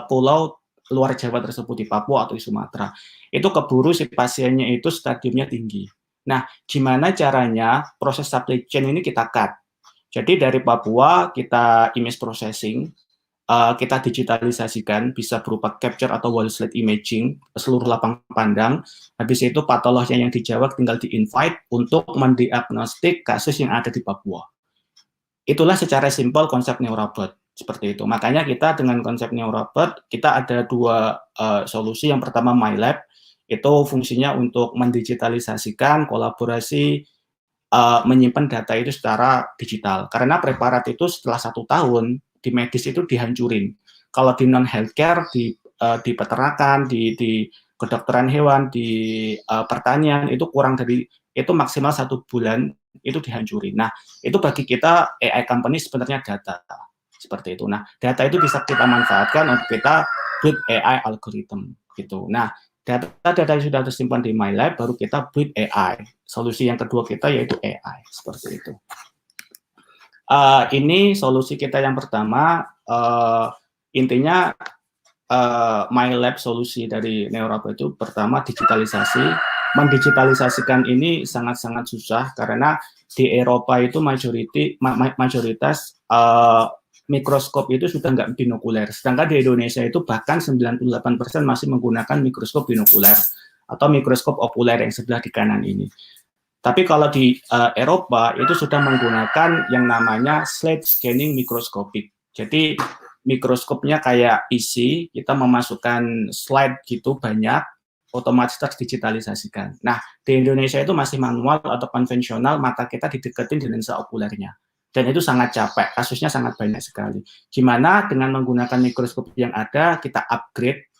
pulau luar Jawa tersebut, di Papua atau di Sumatera. Itu keburu si pasiennya itu stadiumnya tinggi. Nah, gimana caranya proses supply chain ini kita cut? Jadi dari Papua kita image processing, kita digitalisasikan, bisa berupa capture atau whole slide imaging seluruh lapang pandang. Habis itu patolognya yang di Jawa tinggal di-invite untuk mendiagnostik kasus yang ada di Papua. Itulah secara simpel konsep Neurobot, seperti itu. Makanya kita dengan konsep Neurobot, kita ada dua solusi. Yang pertama MyLab, itu fungsinya untuk mendigitalisasikan, kolaborasi, menyimpan data itu secara digital. Karena preparat itu setelah 1 tahun, di medis itu dihancurin. Kalau di non-healthcare, di peternakan, di kedokteran hewan, di pertanian, itu kurang dari, itu maksimal 1 bulan, itu dihancurin. Nah, itu bagi kita AI company sebenarnya data, seperti itu. Nah, data itu bisa kita manfaatkan untuk kita build AI algorithm, gitu. Nah, data yang sudah tersimpan di MyLab, baru kita build AI. Solusi yang kedua kita yaitu AI, seperti itu. Ini solusi kita yang pertama, intinya MyLab solusi dari Neurobot itu pertama digitalisasi. Mendigitalisasikan ini sangat-sangat susah karena di Eropa itu mayoritas mikroskop itu sudah nggak binokuler. Sedangkan di Indonesia itu bahkan 98% masih menggunakan mikroskop binokuler atau mikroskop okuler yang sebelah di kanan ini. Tapi kalau di Eropa itu sudah menggunakan yang namanya slide scanning mikroskopik. Jadi mikroskopnya kayak PC, kita memasukkan slide gitu banyak, otomatis terdigitalisasikan. Nah, di Indonesia itu masih manual atau konvensional, mata kita dideketin di lensa okulernya. Dan itu sangat capek, kasusnya sangat banyak sekali. Gimana dengan menggunakan mikroskop yang ada, kita upgrade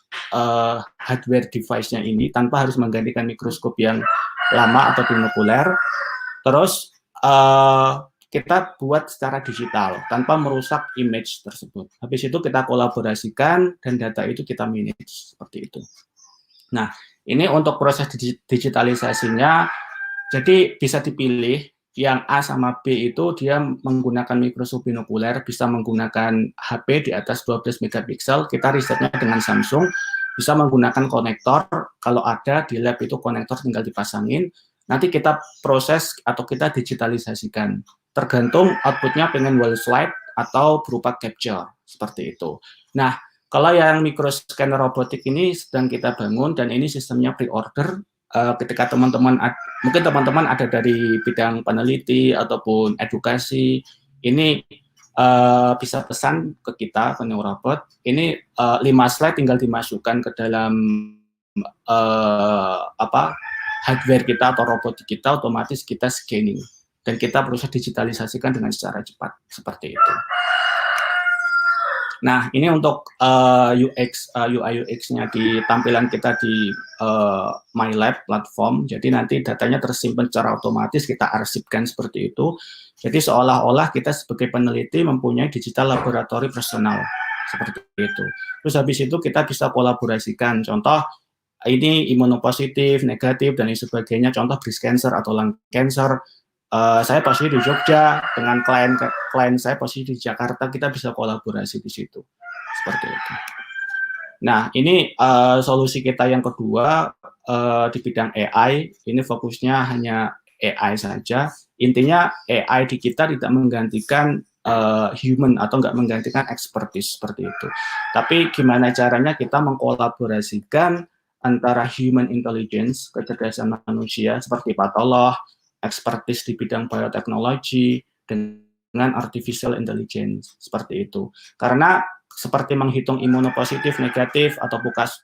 hardware device-nya ini tanpa harus menggantikan mikroskop yang lama atau binokuler. Terus kita buat secara digital tanpa merusak image tersebut. Habis itu kita kolaborasikan dan data itu kita manage seperti itu. Nah, ini untuk proses digitalisasinya, jadi bisa dipilih yang A sama B itu dia menggunakan mikroskop binokuler, bisa menggunakan HP di atas 12 megapiksel, kita risetnya dengan Samsung, bisa menggunakan konektor, kalau ada di lab itu konektor tinggal dipasangin, nanti kita proses atau kita digitalisasikan, tergantung outputnya pengen whole slide atau berupa capture, seperti itu. Nah, kalau yang mikroscanner robotik ini sedang kita bangun dan ini sistemnya pre-order, ketika teman-teman, mungkin teman-teman ada dari bidang peneliti ataupun edukasi, ini bisa pesan ke kita, ke Neurobot, ini 5 slide tinggal dimasukkan ke dalam hardware kita atau robotik kita, otomatis kita scanning, dan kita proses digitalisasikan dengan secara cepat, seperti itu. Nah, ini untuk UX, UI UX-nya di tampilan kita di MyLab platform. Jadi nanti datanya tersimpan secara otomatis, kita arsipkan seperti itu. Jadi seolah-olah kita sebagai peneliti mempunyai digital laboratory personal seperti itu. Terus habis itu kita bisa kolaborasikan. Contoh ini imunopositif, negatif dan lain sebagainya. Contoh breast cancer atau lung cancer. Saya posisi di Jogja dengan klien saya posisi di Jakarta, kita bisa kolaborasi di situ seperti itu. Nah, ini solusi kita yang kedua di bidang AI. Ini fokusnya hanya AI saja. Intinya AI di kita tidak menggantikan human atau nggak menggantikan expertise seperti itu. Tapi gimana caranya kita mengkolaborasikan antara human intelligence, kecerdasan manusia seperti patolog, expertise di bidang bioteknologi dengan artificial intelligence seperti itu. Karena seperti menghitung imunopositif, negatif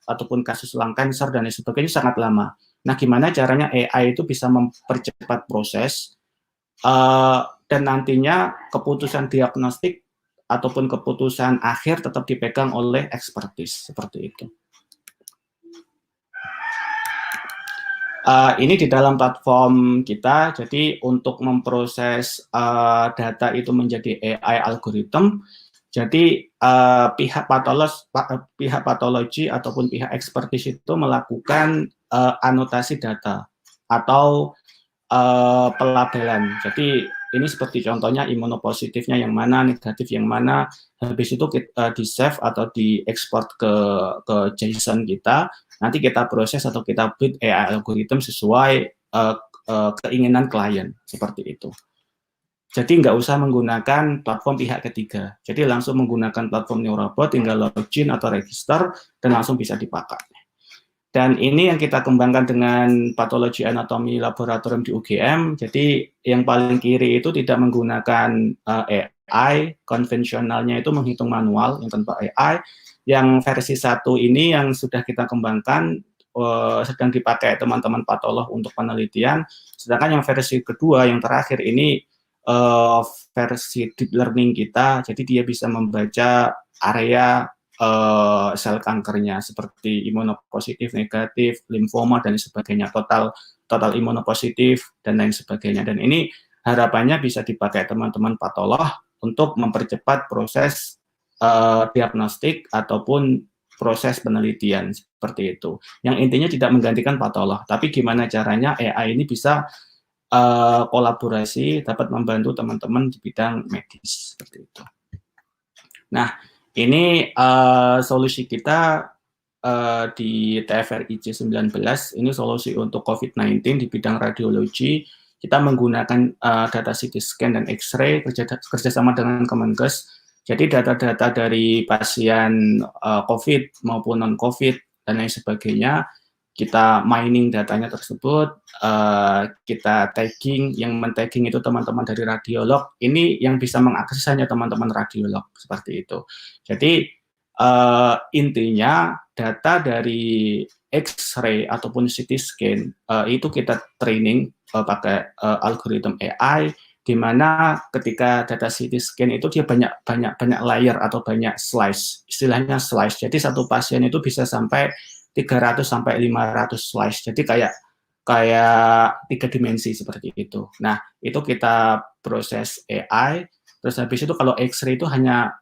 ataupun kasus lung cancer dan lain sebagainya sangat lama. Nah, gimana caranya AI itu bisa mempercepat proses dan nantinya keputusan diagnostik ataupun keputusan akhir tetap dipegang oleh expertise seperti itu. Ini di dalam platform kita, jadi untuk memproses data itu menjadi AI algorithm, jadi pihak patologi ataupun pihak ekspertis itu melakukan anotasi data atau pelabelan. Jadi ini seperti contohnya imunopositifnya yang mana, negatif yang mana, habis itu di-save atau diekspor ke JSON kita, nanti kita proses atau kita build AI algorithm sesuai keinginan klien, seperti itu. Jadi nggak usah menggunakan platform pihak ketiga, jadi langsung menggunakan platform Neurobot, tinggal login atau register, dan langsung bisa dipakai. Dan ini yang kita kembangkan dengan Pathology Anatomy Laboratorium di UGM. Jadi yang paling kiri itu tidak menggunakan AI, konvensionalnya itu menghitung manual yang tanpa AI. Yang versi 1 ini yang sudah kita kembangkan sedang dipakai teman-teman patolog untuk penelitian. Sedangkan yang versi kedua, yang terakhir ini versi deep learning kita. Jadi dia bisa membaca area sel kankernya seperti imunopositif, negatif, limfoma dan sebagainya, total imunopositif dan lain sebagainya. Dan ini harapannya bisa dipakai teman-teman patolog untuk mempercepat proses diagnostik ataupun proses penelitian seperti itu. Yang intinya tidak menggantikan patolog, tapi gimana caranya AI ini bisa kolaborasi, dapat membantu teman-teman di bidang medis seperti itu. Nah, ini solusi kita di TFRIC 19, ini solusi untuk COVID-19 di bidang radiologi. Kita menggunakan data CT scan dan X-ray kerjasama dengan Kemenkes. Jadi data-data dari pasien COVID maupun non-COVID dan lain sebagainya, kita mining datanya tersebut, kita tagging, yang men-tagging itu teman-teman dari radiolog, ini yang bisa mengakses hanya teman-teman radiolog, seperti itu. Jadi intinya data dari X-ray ataupun CT scan itu kita training pakai algoritma AI, di mana ketika data CT scan itu dia banyak layer atau banyak slice, istilahnya slice. Jadi satu pasien itu bisa sampai 300 sampai 500 slice. Jadi kayak 3 dimensi seperti itu. Nah, itu kita proses AI. Terus habis itu kalau X-ray itu hanya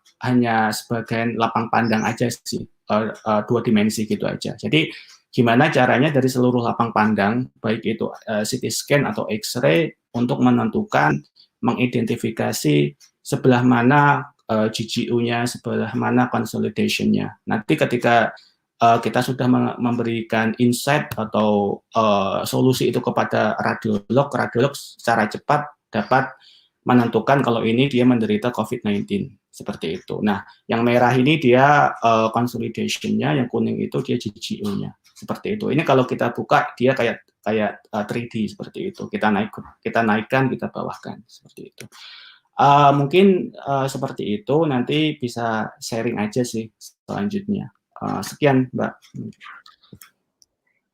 sebagian lapang pandang aja sih, 2 dimensi gitu aja. Jadi gimana caranya dari seluruh lapang pandang, baik itu CT scan atau X-ray, untuk menentukan, mengidentifikasi sebelah mana GGU-nya, sebelah mana consolidation-nya. Nanti ketika kita sudah memberikan insight atau solusi itu kepada radiolog secara cepat dapat menentukan kalau ini dia menderita COVID-19, seperti itu. Nah, yang merah ini dia consolidation-nya, yang kuning itu dia GGU-nya, seperti itu. Ini kalau kita buka dia kayak 3D seperti itu. Kita naikkan, kita bawahkan, seperti itu. Mungkin seperti itu, nanti bisa sharing aja sih selanjutnya. Sekian, Mbak.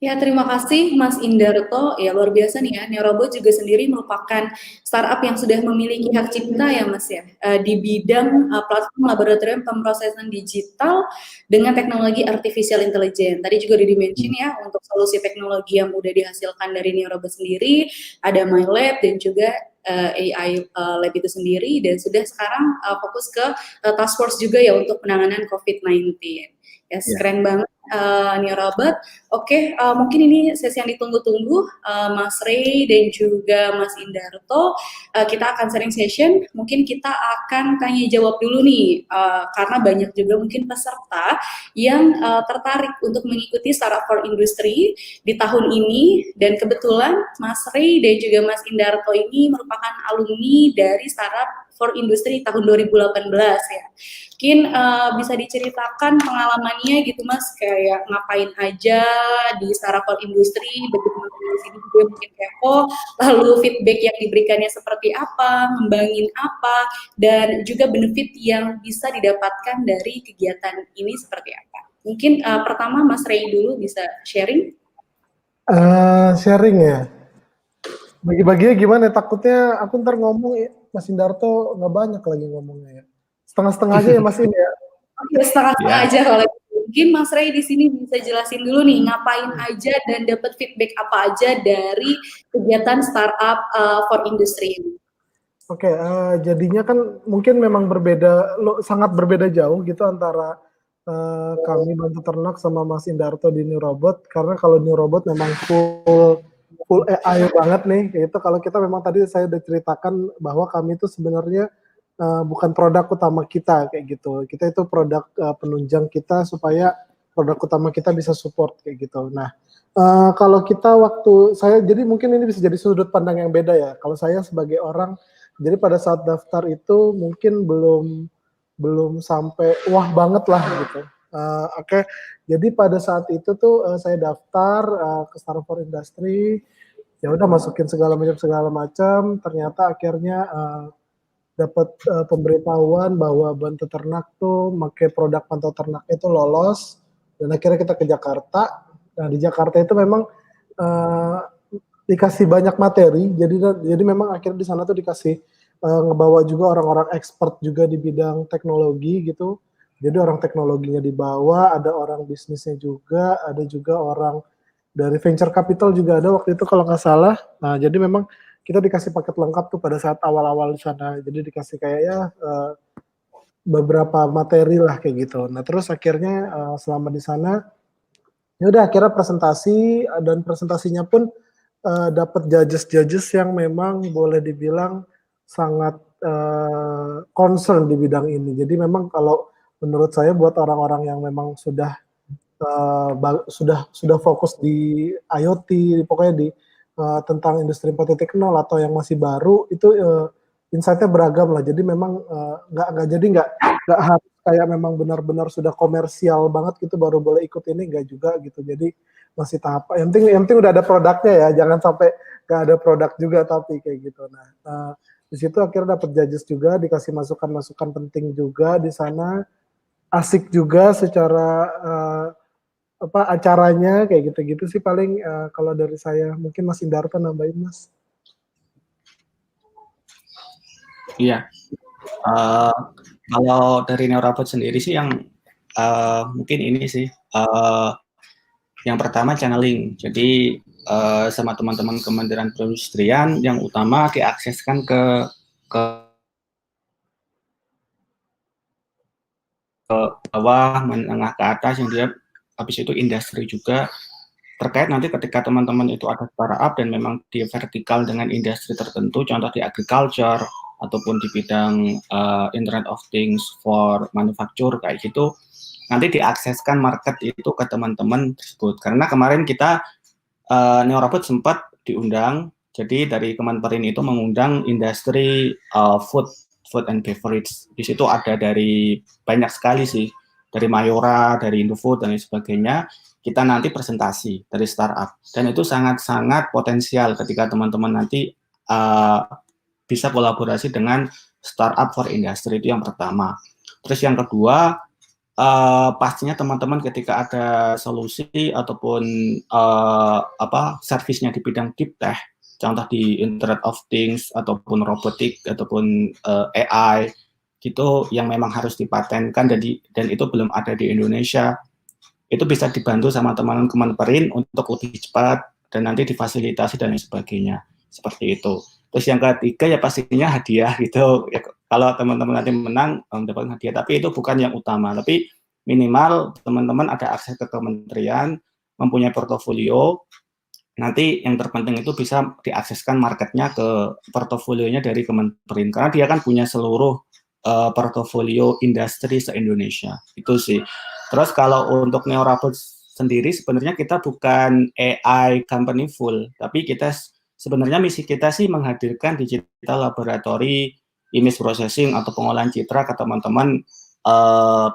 Ya, terima kasih Mas Indarto. Ya, luar biasa nih ya. Neurobot juga sendiri merupakan startup yang sudah memiliki hak cipta ya Mas ya, di bidang platform laboratorium pemrosesan digital dengan teknologi artificial intelligence. Tadi juga udah di-mention ya, untuk solusi teknologi yang mudah dihasilkan dari Neurobot sendiri, ada MyLab dan juga AI Lab itu sendiri, dan sudah sekarang fokus ke task force juga ya untuk penanganan COVID-19. Yes, keren banget Neurobot. Oke, mungkin ini sesi yang ditunggu-tunggu, Mas Ray dan juga Mas Indarto. Kita akan sharing session. Mungkin kita akan tanya jawab dulu nih, karena banyak juga mungkin peserta yang tertarik untuk mengikuti Startup for Industry di tahun ini. Dan kebetulan Mas Ray dan juga Mas Indarto ini merupakan alumni dari Startup for Industry tahun 2018 ya. Mungkin bisa diceritakan pengalamannya gitu Mas, kayak ngapain aja di Startup for Industry, bagi teman-teman di sini juga mungkin kepo, lalu feedback yang diberikannya seperti apa, ngembangin apa, dan juga benefit yang bisa didapatkan dari kegiatan ini seperti apa. Mungkin pertama Mas Ray dulu bisa sharing. Sharing ya. Bagi-baginya gimana? Takutnya aku ntar ngomong Mas Indarto nggak banyak lagi ngomongnya ya. Setengah-setengah aja ya Mas ini ya. Oke, setengah-setengah aja kalau mungkin Mas Ray di sini bisa jelasin dulu nih ngapain aja dan dapat feedback apa aja dari kegiatan Startup for Industry ini. Oke, jadinya kan mungkin memang berbeda, sangat berbeda jauh gitu antara kami Bantu Ternak sama Mas Indarto di Neurobot, karena kalau Neurobot memang full AI banget nih, itu kalau kita memang tadi saya udah ceritakan bahwa kami itu sebenarnya bukan produk utama kita kayak gitu, kita itu produk penunjang kita supaya produk utama kita bisa support kayak gitu. Nah, kalau kita waktu saya, jadi mungkin ini bisa jadi sudut pandang yang beda ya. Kalau saya sebagai orang, jadi pada saat daftar itu mungkin belum sampai wah banget lah gitu. Oke, jadi pada saat itu tuh saya daftar ke Startup for Industry, ya udah masukin segala macam, ternyata akhirnya dapat pemberitahuan bahwa Bantu Ternak tuh pakai produk Pantau Ternak itu lolos, dan akhirnya kita ke Jakarta. Nah di Jakarta itu memang dikasih banyak materi, jadi memang akhirnya di sana tuh dikasih ngebawa juga orang-orang expert juga di bidang teknologi gitu. Jadi orang teknologinya dibawa, ada orang bisnisnya juga, ada juga orang dari venture capital juga ada waktu itu kalau nggak salah. Nah jadi memang kita dikasih paket lengkap tuh pada saat awal-awal di sana. Jadi dikasih kayak ya beberapa materi lah kayak gitu. Nah terus akhirnya selama di sana, ya udah akhirnya presentasi, dan presentasinya pun dapat judges yang memang boleh dibilang sangat concern di bidang ini. Jadi memang kalau menurut saya buat orang-orang yang memang sudah fokus di IoT, pokoknya di tentang industri 4.0 atau yang masih baru itu insight-nya beragam lah. Jadi memang nggak harus kayak memang benar-benar sudah komersial banget gitu baru boleh ikut ini, nggak juga gitu. Jadi masih tahap. Yang penting udah ada produknya ya, jangan sampai nggak ada produk juga tapi kayak gitu. Nah di situ akhirnya dapat judges juga, dikasih masukan-masukan penting juga di sana. Asik juga secara acaranya kayak gitu-gitu sih paling kalau dari saya. Mungkin Mas Indarto nambahin Mas. Iya, kalau dari Neurobot sendiri sih yang mungkin ini sih yang pertama channeling. Jadi sama teman-teman Kementerian Perindustrian yang utama diakseskan ke bawah, menengah ke atas, yang dia habis itu industri juga, terkait nanti ketika teman-teman itu ada startup dan memang dia vertikal dengan industri tertentu, contoh di agriculture ataupun di bidang Internet of Things for manufacture kayak gitu, nanti diakseskan market itu ke teman-teman tersebut. Karena kemarin kita Neurobot sempat diundang, jadi dari Kemenperin itu mengundang industri food and beverage. Di situ ada dari banyak sekali sih, dari Mayora, dari Indofood dan lain sebagainya. Kita nanti presentasi dari startup, dan itu sangat-sangat potensial ketika teman-teman nanti bisa kolaborasi dengan Startup for Industry. Itu yang pertama. Terus yang kedua, pastinya teman-teman ketika ada solusi ataupun servisnya di bidang deep tech, contoh di Internet of Things ataupun robotik ataupun AI gitu yang memang harus dipatenkan dan itu belum ada di Indonesia, itu bisa dibantu sama teman-teman Kemenperin untuk lebih cepat dan nanti difasilitasi dan lain sebagainya, seperti itu. Terus yang ketiga ya pastinya hadiah gitu. Ya, kalau teman-teman nanti menang mendapatkan hadiah, tapi itu bukan yang utama. Tapi minimal teman-teman ada akses ke kementerian, mempunyai portofolio. Nanti yang terpenting itu bisa diakseskan marketnya ke portofolionya dari Kemenperin, karena dia kan punya seluruh portofolio industri se-Indonesia. Itu sih. Terus kalau untuk NeoRobot sendiri sebenarnya kita bukan AI company full, tapi kita sebenarnya misi kita sih menghadirkan digital laboratory, image processing atau pengolahan citra ke teman-teman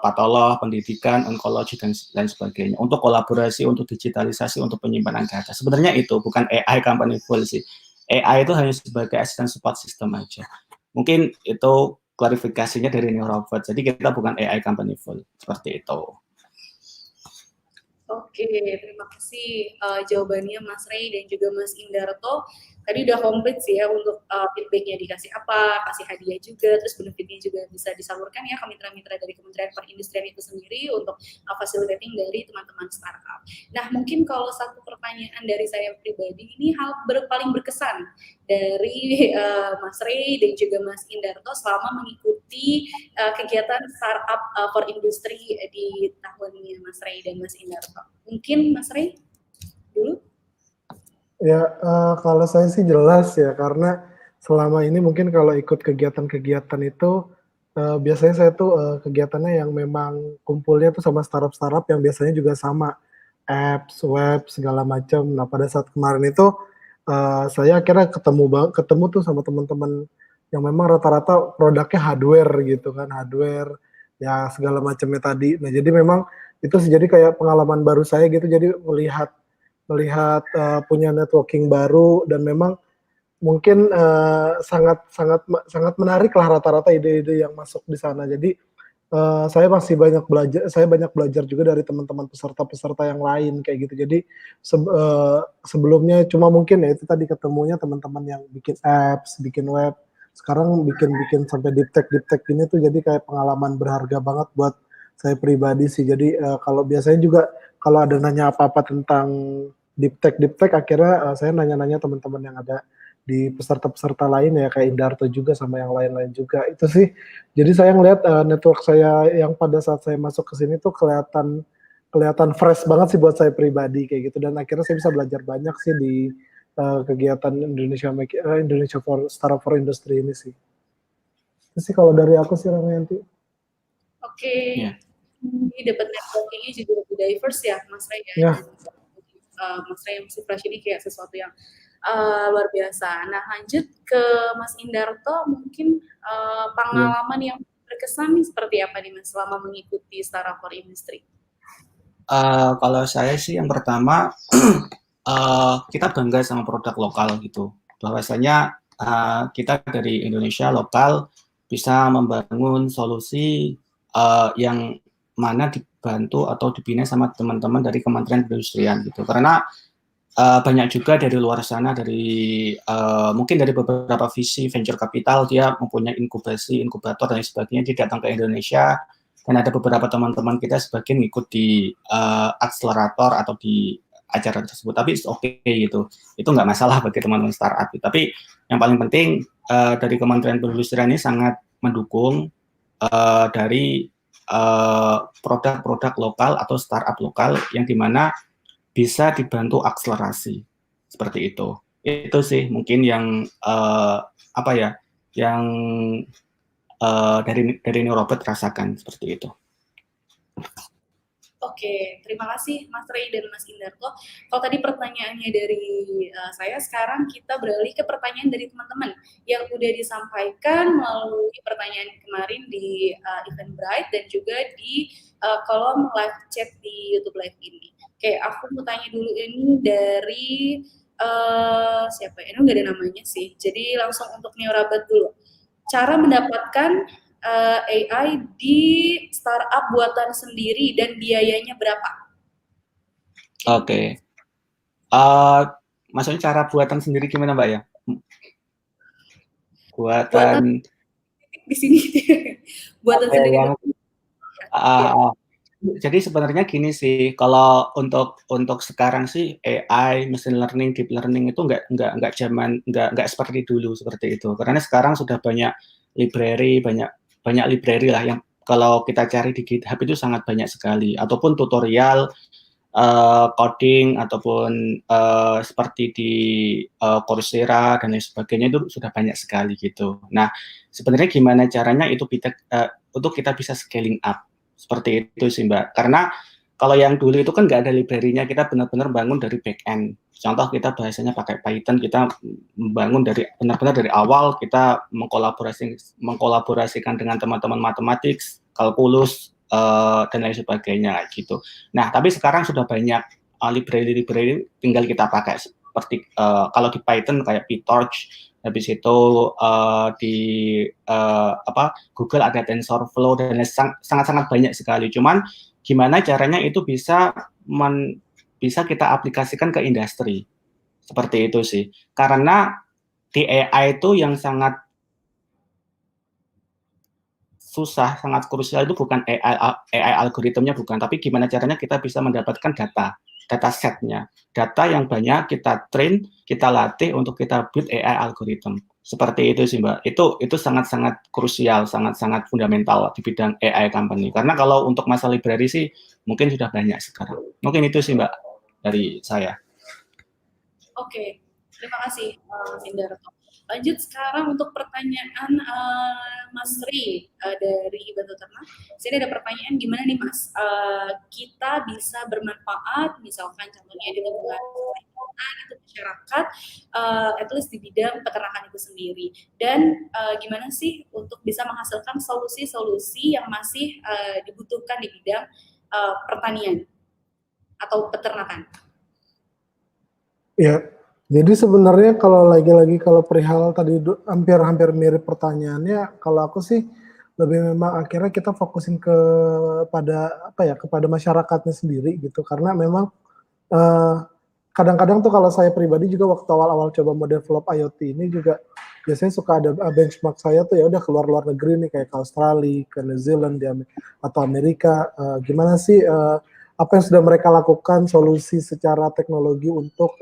patolog, pendidikan, onkologi dan lain sebagainya. Untuk kolaborasi, untuk digitalisasi, untuk penyimpanan data. Sebenarnya itu bukan AI company full sih. AI itu hanya sebagai asisten support system aja. Mungkin itu klarifikasinya dari NeoRobot. Jadi kita bukan AI company full, seperti itu. Oke, terima kasih jawabannya Mas Rey dan juga Mas Indarto. Tadi udah komplit sih ya untuk feedbacknya dikasih apa, kasih hadiah juga, terus benefitnya juga bisa disalurkan ya ke mitra-mitra dari Kementerian Perindustrian itu sendiri untuk facilitating dari teman-teman startup. Nah, mungkin kalau satu pertanyaan dari saya pribadi, ini hal paling berkesan dari Mas Rey dan juga Mas Indarto selama mengikuti kegiatan startup for industry di tahunnya Mas Rey dan Mas Indarto. Mungkin Mas Rey dulu? Ya, kalau saya sih jelas ya, karena selama ini mungkin kalau ikut kegiatan-kegiatan itu, biasanya saya tuh kegiatannya yang memang kumpulnya tuh sama startup-startup yang biasanya juga sama, apps, web, segala macam. Nah, pada saat kemarin itu, saya akhirnya ketemu tuh sama teman-teman yang memang rata-rata produknya hardware gitu kan, hardware, ya segala macamnya tadi. Nah, jadi memang itu jadi kayak pengalaman baru saya gitu, jadi melihat punya networking baru dan memang mungkin sangat menarik lah rata-rata ide-ide yang masuk di sana. Jadi saya banyak belajar juga dari teman-teman peserta-peserta yang lain kayak gitu. Jadi sebelumnya cuma mungkin ya itu tadi ketemunya teman-teman yang bikin apps, bikin web. Sekarang bikin sampai deep tech gini tuh jadi kayak pengalaman berharga banget buat saya pribadi sih. Jadi kalau biasanya juga kalau ada nanya apa-apa tentang deep tech akhirnya saya nanya-nanya teman-teman yang ada di peserta-peserta lain ya kayak Indarto juga sama yang lain-lain juga. Itu sih. Jadi saya ngelihat network saya yang pada saat saya masuk ke sini tuh kelihatan fresh banget sih buat saya pribadi kayak gitu, dan akhirnya saya bisa belajar banyak sih di kegiatan Indonesia for Startup for Industry ini sih. Itu sih kalau dari aku sih Ramayanti. Oke. Ini dapat networking-nya juga lebih diverse ya Mas Rey ya. Ya. Mas Rey yang fresh ini kayak sesuatu yang luar biasa. Nah, lanjut ke Mas Indarto, mungkin pengalaman yang berkesan nih seperti apa nih Mas selama mengikuti Startup for Industry? Kalau saya sih yang pertama kita bangga sama produk lokal gitu. Bahwasanya kita dari Indonesia lokal bisa membangun solusi yang mana dibantu atau dibina sama teman-teman dari Kementerian Perindustrian gitu. Karena banyak juga dari luar sana, dari mungkin dari beberapa visi venture capital, dia mempunyai inkubator dan sebagainya, dia datang ke Indonesia, dan ada beberapa teman-teman kita sebagian ikut di akselerator atau di acara tersebut, tapi oke gitu, itu nggak masalah bagi teman-teman startup. Tapi yang paling penting dari Kementerian Perindustrian ini sangat mendukung dari produk-produk lokal atau startup lokal yang dimana bisa dibantu akselerasi seperti itu. Itu sih mungkin yang yang dari NeoRobot rasakan seperti itu. Oke, terima kasih Mas Rey dan Mas Indarto. Kalau tadi pertanyaannya dari saya, sekarang kita beralih ke pertanyaan dari teman-teman yang udah disampaikan melalui pertanyaan kemarin di Eventbrite dan juga di kolom live chat di YouTube Live ini. Oke, aku mau tanya dulu ini dari siapa? Ini nggak ada namanya sih. Jadi langsung untuk NeoRobot dulu. Cara mendapatkan AI di startup buatan sendiri dan biayanya berapa? Oke. Maksudnya cara buatan sendiri gimana Mbak ya? Buatan di sini. Buatan sendiri. Yang, jadi sebenarnya gini sih, kalau untuk sekarang sih AI, machine learning, deep learning itu nggak seperti dulu seperti itu. Karena sekarang sudah banyak library lah yang kalau kita cari di GitHub itu sangat banyak sekali, ataupun tutorial coding ataupun seperti di Coursera dan lain sebagainya itu sudah banyak sekali gitu. Nah, sebenarnya gimana caranya itu untuk kita bisa scaling up seperti itu sih Mbak. Karena kalau yang dulu itu kan nggak ada library-nya, kita benar-benar bangun dari back end. Contoh kita bahasanya pakai Python, kita membangun benar-benar dari awal, kita mengkolaborasikan dengan teman-teman matematik, kalkulus, dan lain sebagainya gitu. Nah, tapi sekarang sudah banyak library tinggal kita pakai seperti kalau di Python kayak PyTorch, habis itu di Google ada TensorFlow dan sangat-sangat banyak sekali. Cuman gimana caranya itu bisa kita aplikasikan ke industri. Seperti itu sih. Karena di AI itu yang sangat susah, sangat krusial itu bukan AI algoritmnya bukan, tapi gimana caranya kita bisa mendapatkan data setnya, data yang banyak kita train, kita latih untuk kita build AI algorithm. Seperti itu sih Mbak. Itu sangat-sangat krusial, sangat-sangat fundamental di bidang AI company. Karena kalau untuk masalah library sih mungkin sudah banyak sekarang. Mungkin itu sih Mbak dari saya. Oke, terima kasih Sindarto. Lanjut sekarang untuk pertanyaan Mas Ri dari Bantu Ternak. Sini ada pertanyaan, gimana nih Mas? Kita bisa bermanfaat, misalkan contohnya di lingkungan itu masyarakat, at least di bidang peternakan itu sendiri. Dan gimana sih untuk bisa menghasilkan solusi-solusi yang masih dibutuhkan di bidang pertanian atau peternakan? Ya, jadi sebenarnya kalau lagi-lagi kalau perihal tadi hampir mirip pertanyaannya, kalau aku sih lebih memang akhirnya kita fokusin kepada masyarakatnya sendiri gitu, karena memang kadang-kadang tuh kalau saya pribadi juga waktu awal-awal coba mau develop IoT ini juga biasanya suka ada benchmark saya tuh ya udah keluar luar negeri nih kayak ke Australia, ke New Zealand atau Amerika, gimana sih apa yang sudah mereka lakukan solusi secara teknologi untuk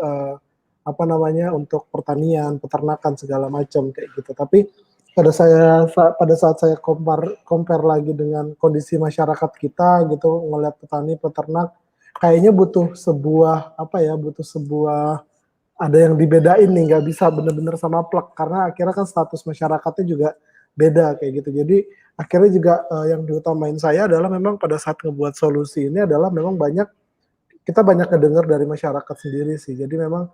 untuk pertanian, peternakan segala macam kayak gitu. Tapi pada saat saya compare lagi dengan kondisi masyarakat kita gitu, ngelihat petani peternak kayaknya butuh sebuah ada yang dibedain nih, nggak bisa benar-benar sama plek karena akhirnya kan status masyarakatnya juga beda kayak gitu. Jadi akhirnya juga yang diutamain saya adalah memang pada saat ngebuat solusi ini adalah memang kita banyak ngedengar dari masyarakat sendiri sih. Jadi memang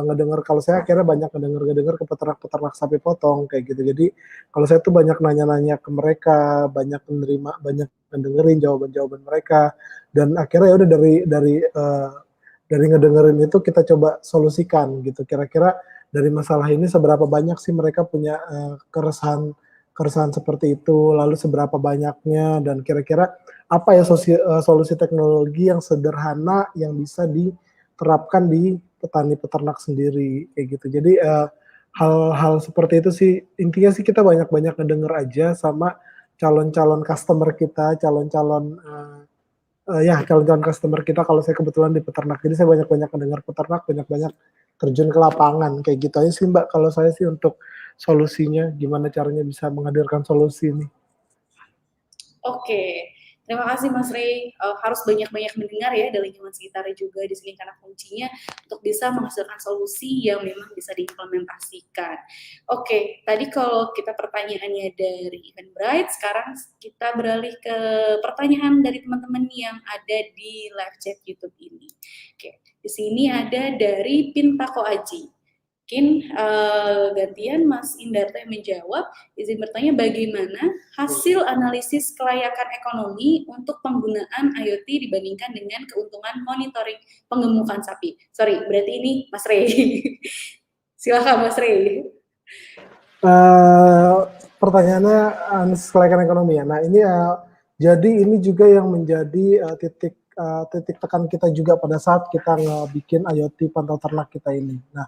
ngedengar, kalau saya akhirnya banyak ngedengar ke peternak sapi potong kayak gitu. Jadi kalau saya tuh banyak nanya-nanya ke mereka, banyak ngedengerin jawaban-jawaban mereka, dan akhirnya ya udah dari ngedengerin itu kita coba solusikan gitu. Kira-kira dari masalah ini seberapa banyak sih mereka punya keresahan seperti itu, lalu seberapa banyaknya, dan kira-kira apa ya solusi teknologi yang sederhana yang bisa diterapkan di petani peternak sendiri kayak gitu. Jadi hal-hal seperti itu sih intinya sih kita banyak-banyak ngedenger aja sama calon-calon customer kita, calon-calon customer kita. Kalau saya kebetulan di peternak, jadi saya banyak-banyak mendengar peternak, banyak-banyak terjun ke lapangan kayak gitu aja sih Mbak. Kalau saya sih untuk solusinya, gimana caranya bisa menghadirkan solusi ini. Oke, terima kasih Mas Rey. Harus banyak-banyak mendengar ya dari lingkungan sekitarnya juga di sini, karena kuncinya untuk bisa menghasilkan solusi yang memang bisa diimplementasikan. Oke, tadi kalau kita pertanyaannya dari Eventbrite, sekarang kita beralih ke pertanyaan dari teman-teman yang ada di live chat YouTube ini. Oke, di sini ada dari Pintako Aji. Mungkin gantian Mas Indarto yang menjawab. Izin bertanya, bagaimana hasil analisis kelayakan ekonomi untuk penggunaan IoT dibandingkan dengan keuntungan monitoring pengemukan sapi? Sorry, berarti ini Mas Rey. Silakan Mas Rey. pertanyaannya kelaikan ekonomi ya. Nah ini jadi ini juga yang menjadi titik tekan kita juga pada saat kita bikin IoT pantau ternak kita ini. Nah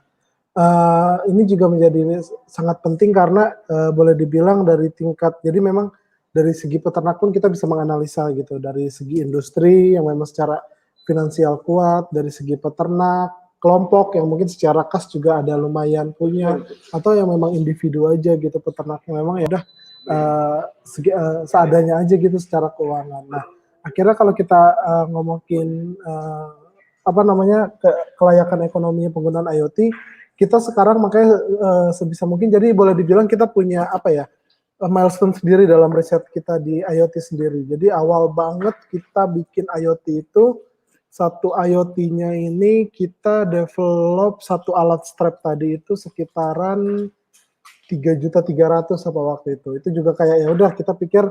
ini juga menjadi sangat penting karena boleh dibilang dari tingkat, jadi memang dari segi peternak pun kita bisa menganalisa gitu, dari segi industri yang memang secara finansial kuat, dari segi peternak, kelompok yang mungkin secara kas juga ada lumayan punya, atau yang memang individu aja gitu peternak yang memang ya udah seadanya aja gitu secara keuangan. Nah akhirnya kalau kita ngomongin apa namanya kelayakan ekonomi penggunaan IoT, kita sekarang makanya sebisa mungkin, jadi boleh dibilang kita punya apa ya, milestone sendiri dalam riset kita di IoT sendiri. Jadi awal banget kita bikin IoT itu, satu IoT-nya ini kita develop satu alat strap tadi itu sekitaran 3.300.000 apa waktu itu. Itu juga kayak ya udah kita pikir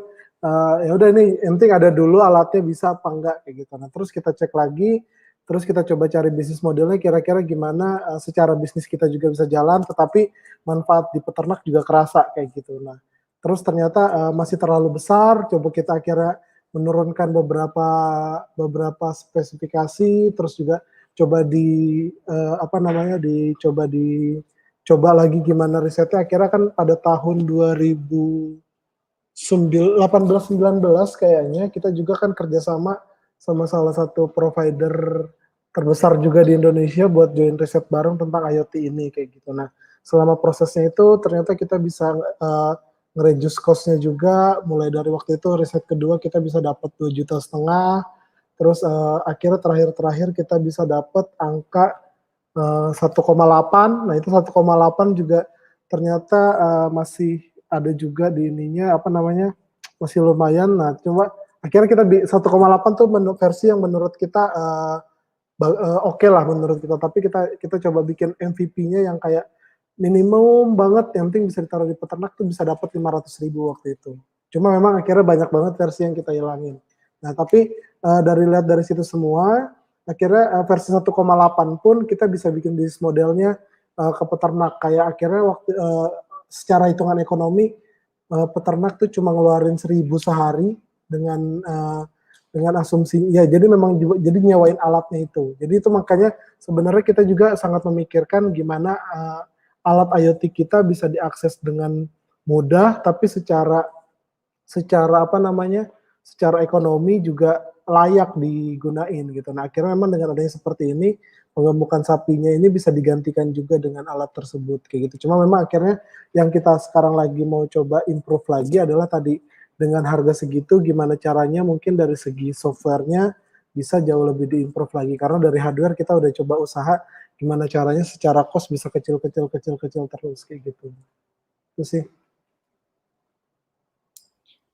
ya udah ini yang penting ada dulu alatnya bisa apa enggak kayak gitu. Nah, terus kita cek lagi, terus kita coba cari bisnis modelnya kira-kira gimana secara bisnis kita juga bisa jalan, tetapi manfaat di peternak juga kerasa kayak gitu. Nah, terus ternyata masih terlalu besar, coba kita akhirnya menurunkan beberapa spesifikasi, terus juga coba coba lagi gimana risetnya. Akhirnya kan pada tahun 2018-19 kayaknya kita juga kan kerjasama sama salah satu provider terbesar juga di Indonesia buat join riset bareng tentang IoT ini kayak gitu. Nah selama prosesnya itu ternyata kita bisa nge-reduce cost-nya juga, mulai dari waktu itu riset kedua kita bisa dapat 2,5 juta, terus akhirnya terakhir kita bisa dapat angka 1,8. Nah itu 1,8 juga ternyata masih ada juga di ininya apa namanya, masih lumayan. Nah cuma akhirnya kita 1,8 tuh versi yang menurut kita oke lah menurut kita, tapi kita coba bikin MVP-nya yang kayak minimum banget, yang penting bisa ditaruh di peternak tuh bisa dapat 500.000 waktu itu. Cuma memang akhirnya banyak banget versi yang kita hilangin. Nah tapi lihat dari situ semua, akhirnya versi 1,8 pun kita bisa bikin bisnis modelnya ke peternak. Kayak akhirnya waktu secara hitungan ekonomi peternak tuh cuma ngeluarin 1.000 sehari dengan asumsi ya, jadi memang juga jadi nyewain alatnya itu. Jadi itu makanya sebenarnya kita juga sangat memikirkan gimana alat IoT kita bisa diakses dengan mudah, tapi secara apa namanya, secara ekonomi juga layak digunain gitu. Nah akhirnya memang dengan adanya seperti ini, pengemukan sapinya ini bisa digantikan juga dengan alat tersebut kayak gitu. Cuma memang akhirnya yang kita sekarang lagi mau coba improve lagi adalah tadi, dengan harga segitu gimana caranya mungkin dari segi softwarenya bisa jauh lebih diimprove lagi, karena dari hardware kita udah coba usaha gimana caranya secara cost bisa kecil terus kayak gitu. Itu sih.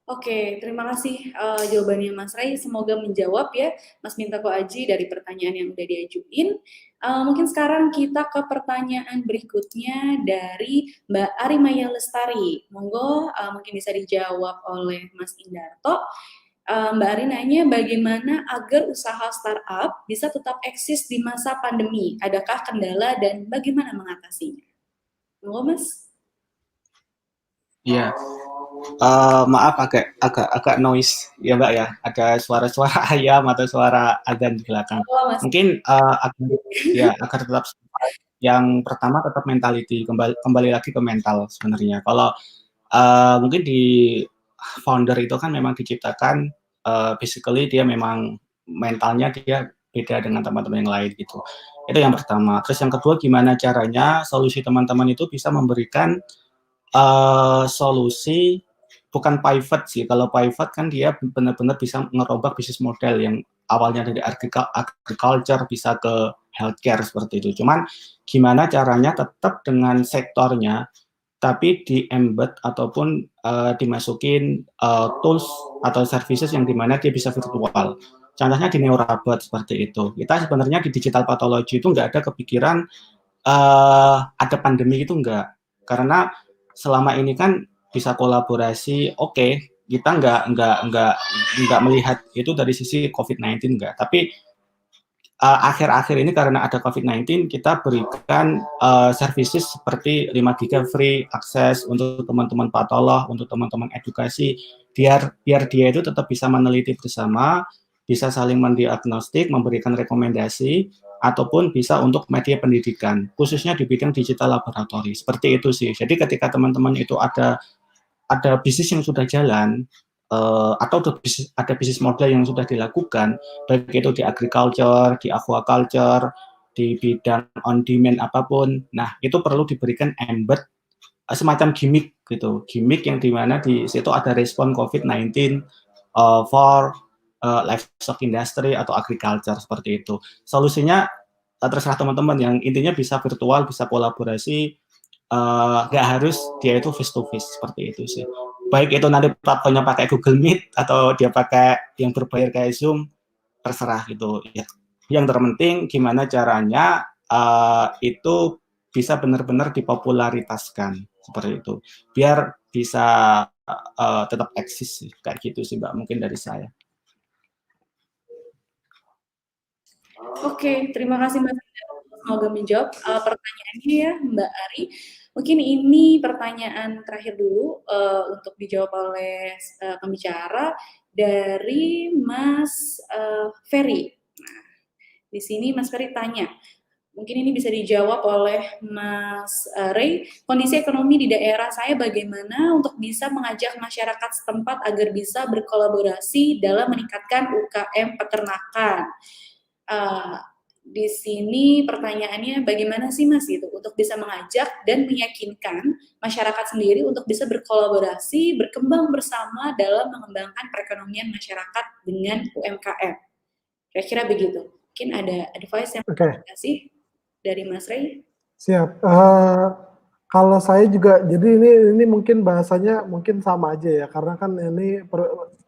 Oke, terima kasih jawabannya Mas Ray. Semoga menjawab ya Mas Mintako Aji dari pertanyaan yang udah diajuin. Mungkin sekarang kita ke pertanyaan berikutnya dari Mbak Arimaya Lestari. Monggo mungkin bisa dijawab oleh Mas Indarto. Mbak Ari nanya bagaimana agar usaha startup bisa tetap eksis di masa pandemi? Adakah kendala dan bagaimana mengatasinya? Monggo Mas. Iya. Maaf agak noise ya Mbak ya, ada suara-suara ayam atau suara adzan di belakang. Mungkin agar tetap yang pertama tetap mentality, kembali lagi ke mental sebenarnya. Kalau mungkin di founder itu kan memang diciptakan basically dia memang mentalnya dia beda dengan teman-teman yang lain gitu. Itu yang pertama. Terus yang kedua, gimana caranya solusi teman-teman itu bisa memberikan solusi bukan pivot sih. Kalau pivot kan dia benar-benar bisa ngerubah bisnis model yang awalnya dari agriculture bisa ke healthcare seperti itu. Cuman gimana caranya tetap dengan sektornya tapi di-embed ataupun dimasukin tools atau services yang dimana dia bisa virtual. Contohnya di Neurabot seperti itu. Kita sebenarnya di digital pathology itu nggak ada kepikiran ada pandemi itu enggak. Karena selama ini kan bisa kolaborasi, oke, kita nggak melihat itu dari sisi COVID-19 enggak, tapi akhir-akhir ini karena ada COVID-19 kita berikan services seperti 5 GB free akses untuk teman-teman patolog, untuk teman-teman edukasi, biar dia itu tetap bisa meneliti bersama, bisa saling mendiagnostik, memberikan rekomendasi, ataupun bisa untuk media pendidikan, khususnya di bidang digital laboratory. Seperti itu sih. Jadi ketika teman-teman itu ada bisnis yang sudah jalan, atau ada bisnis model yang sudah dilakukan, baik itu di agriculture, di aquaculture, di bidang on demand apapun, nah itu perlu diberikan embed semacam gimmick gitu, gimmick yang dimana di situ ada respon COVID-19 for livestock industry atau agriculture, seperti itu. Solusinya terserah teman-teman, yang intinya bisa virtual, bisa kolaborasi, nggak harus dia itu face to face, seperti itu sih. Baik itu nanti platformnya pakai Google Meet atau dia pakai yang berbayar kayak Zoom, terserah gitu ya. Yang terpenting gimana caranya itu bisa benar-benar dipopularitaskan, seperti itu, biar bisa tetap eksis sih. Kayak gitu sih Mbak, mungkin dari saya. Oke, terima kasih Mas. Semoga menjawab pertanyaannya ya Mbak Ari. Mungkin ini pertanyaan terakhir dulu untuk dijawab oleh pembicara dari Mas Ferry. Nah, di sini Mas Ferry tanya, mungkin ini bisa dijawab oleh Mas Ray, kondisi ekonomi di daerah saya bagaimana untuk bisa mengajak masyarakat setempat agar bisa berkolaborasi dalam meningkatkan UKM peternakan. Di sini pertanyaannya bagaimana sih Mas gitu untuk bisa mengajak dan meyakinkan masyarakat sendiri untuk bisa berkolaborasi, berkembang bersama dalam mengembangkan perekonomian masyarakat dengan UMKM. Kira-kira begitu. Mungkin ada advice yang kasih dari Mas Ray? Siap. Kalau saya juga, jadi ini mungkin bahasanya mungkin sama aja ya, karena kan ini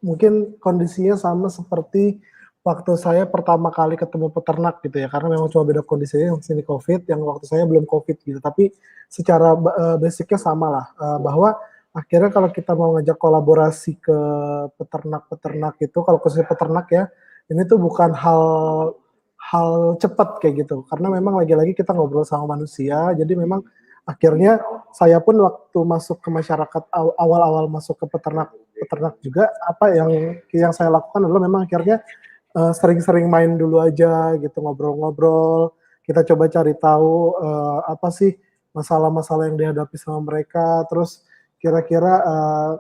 mungkin kondisinya sama seperti waktu saya pertama kali ketemu peternak gitu ya, karena memang cuma beda kondisinya, yang sini COVID, yang waktu saya belum COVID gitu, tapi secara basicnya sama lah, bahwa akhirnya kalau kita mau ngajak kolaborasi ke peternak-peternak itu, kalau khususnya peternak ya, ini tuh bukan hal cepat kayak gitu, karena memang lagi-lagi kita ngobrol sama manusia, jadi memang akhirnya saya pun waktu masuk ke masyarakat, awal-awal masuk ke peternak juga, apa yang saya lakukan adalah memang akhirnya sering-sering main dulu aja gitu, ngobrol-ngobrol, kita coba cari tahu apa sih masalah-masalah yang dihadapi sama mereka, terus kira-kira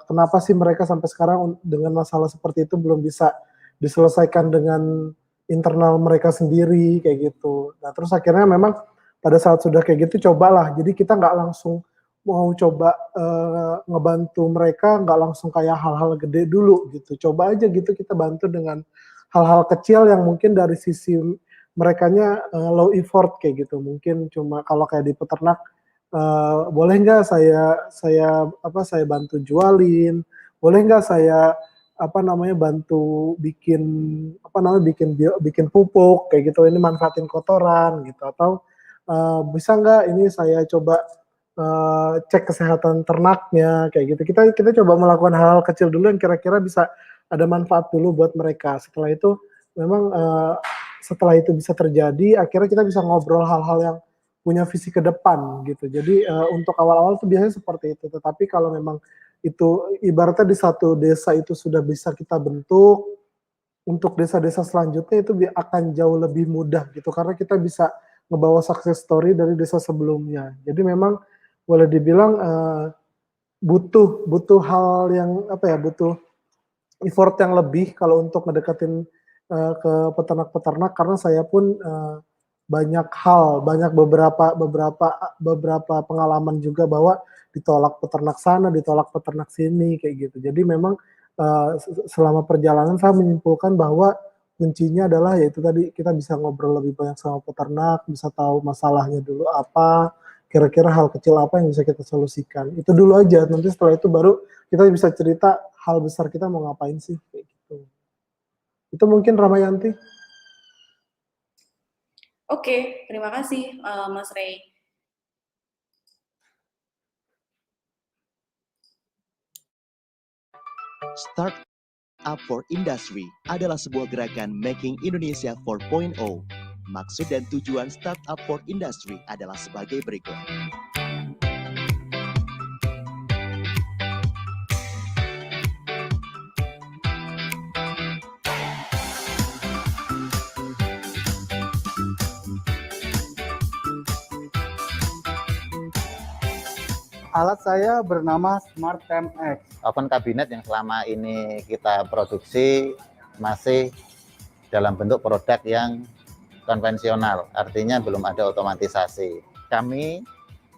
kenapa sih mereka sampai sekarang dengan masalah seperti itu belum bisa diselesaikan dengan internal mereka sendiri kayak gitu. Nah terus akhirnya memang pada saat sudah kayak gitu cobalah, jadi kita nggak langsung mau coba ngebantu mereka, nggak langsung kayak hal-hal gede dulu gitu, coba aja gitu kita bantu dengan hal-hal kecil yang mungkin dari sisi merekanya low effort kayak gitu, mungkin cuma kalau kayak di peternak boleh nggak saya bantu jualin, boleh nggak saya bantu bikin bikin pupuk kayak gitu, ini manfaatin kotoran gitu, atau bisa nggak ini saya coba cek kesehatan ternaknya kayak gitu, kita coba melakukan hal-hal kecil dulu yang kira-kira bisa ada manfaat dulu buat mereka. Setelah itu memang setelah itu bisa terjadi, akhirnya kita bisa ngobrol hal-hal yang punya visi ke depan gitu. Jadi untuk awal-awal tuh biasanya seperti itu. Tetapi kalau memang itu ibaratnya di satu desa itu sudah bisa kita bentuk, untuk desa-desa selanjutnya itu akan jauh lebih mudah gitu, karena kita bisa ngebawa success story dari desa sebelumnya. Jadi memang boleh dibilang butuh hal yang butuh effort yang lebih kalau untuk ngedekatin ke peternak-peternak, karena saya pun banyak beberapa pengalaman juga bahwa ditolak peternak sana, ditolak peternak sini kayak gitu. Jadi memang selama perjalanan saya menyimpulkan bahwa kuncinya adalah yaitu tadi, kita bisa ngobrol lebih banyak sama peternak, bisa tahu masalahnya dulu apa, kira-kira hal kecil apa yang bisa kita solusikan. Itu dulu aja, nanti setelah itu baru kita bisa cerita hal besar kita mau ngapain sih kayak gitu. Itu mungkin Ramayanti. Oke, terima kasih Mas Ray. Startup for Industry adalah sebuah gerakan Making Indonesia 4.0 Maksud dan tujuan Startup for Industry adalah sebagai berikut. Alat saya bernama Smart Temp X. Oven kabinet yang selama ini kita produksi masih dalam bentuk produk yang konvensional, artinya belum ada otomatisasi. Kami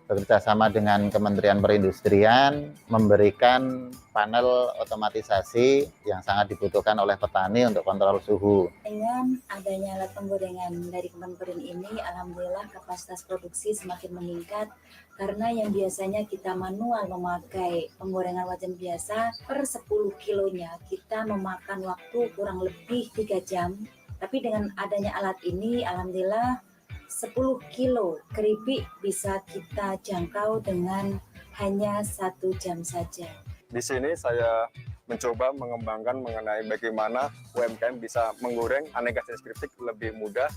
bekerjasama dengan Kementerian Perindustrian memberikan panel otomatisasi yang sangat dibutuhkan oleh petani untuk kontrol suhu. Dengan adanya alat penggorengan dari Kemenperin ini, alhamdulillah kapasitas produksi semakin meningkat karena yang biasanya kita manual memakai penggorengan wajan biasa per 10 kilonya kita memakan waktu kurang lebih 3 jam. Tapi dengan adanya alat ini, alhamdulillah 10 kilo keripik bisa kita jangkau dengan hanya 1 jam saja. Di sini saya mencoba mengembangkan mengenai bagaimana UMKM bisa menggoreng aneka jenis keripik lebih mudah.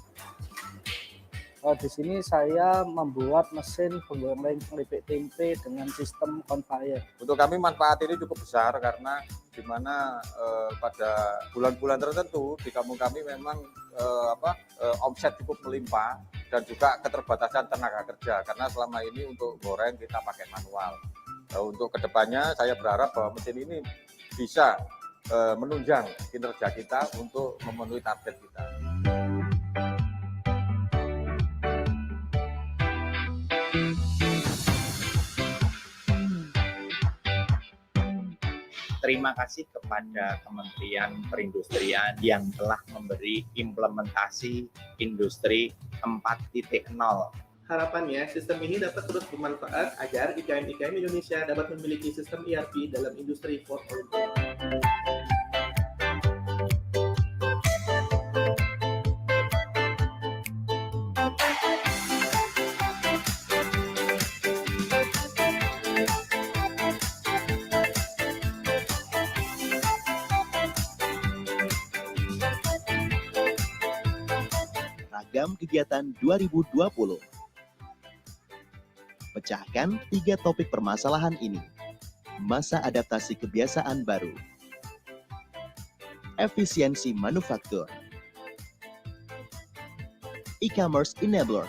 Di sini saya membuat mesin penggoreng keripik tempe dengan sistem conveyor. Untuk kami manfaat ini cukup besar karena di mana pada bulan-bulan tertentu di kampung kami memang omset cukup melimpah dan juga keterbatasan tenaga kerja karena selama ini untuk goreng kita pakai manual. Untuk kedepannya saya berharap bahwa mesin ini bisa menunjang kinerja kita untuk memenuhi target kita. Terima kasih kepada Kementerian Perindustrian yang telah memberi implementasi industri 4.0. Harapannya, sistem ini dapat terus bermanfaat agar IKM-IKM Indonesia dapat memiliki sistem ERP dalam industri 4.0. Ragam kegiatan 2020. Pecahkan 3 topik permasalahan ini. Masa adaptasi kebiasaan baru. Efisiensi manufaktur. E-commerce enabler.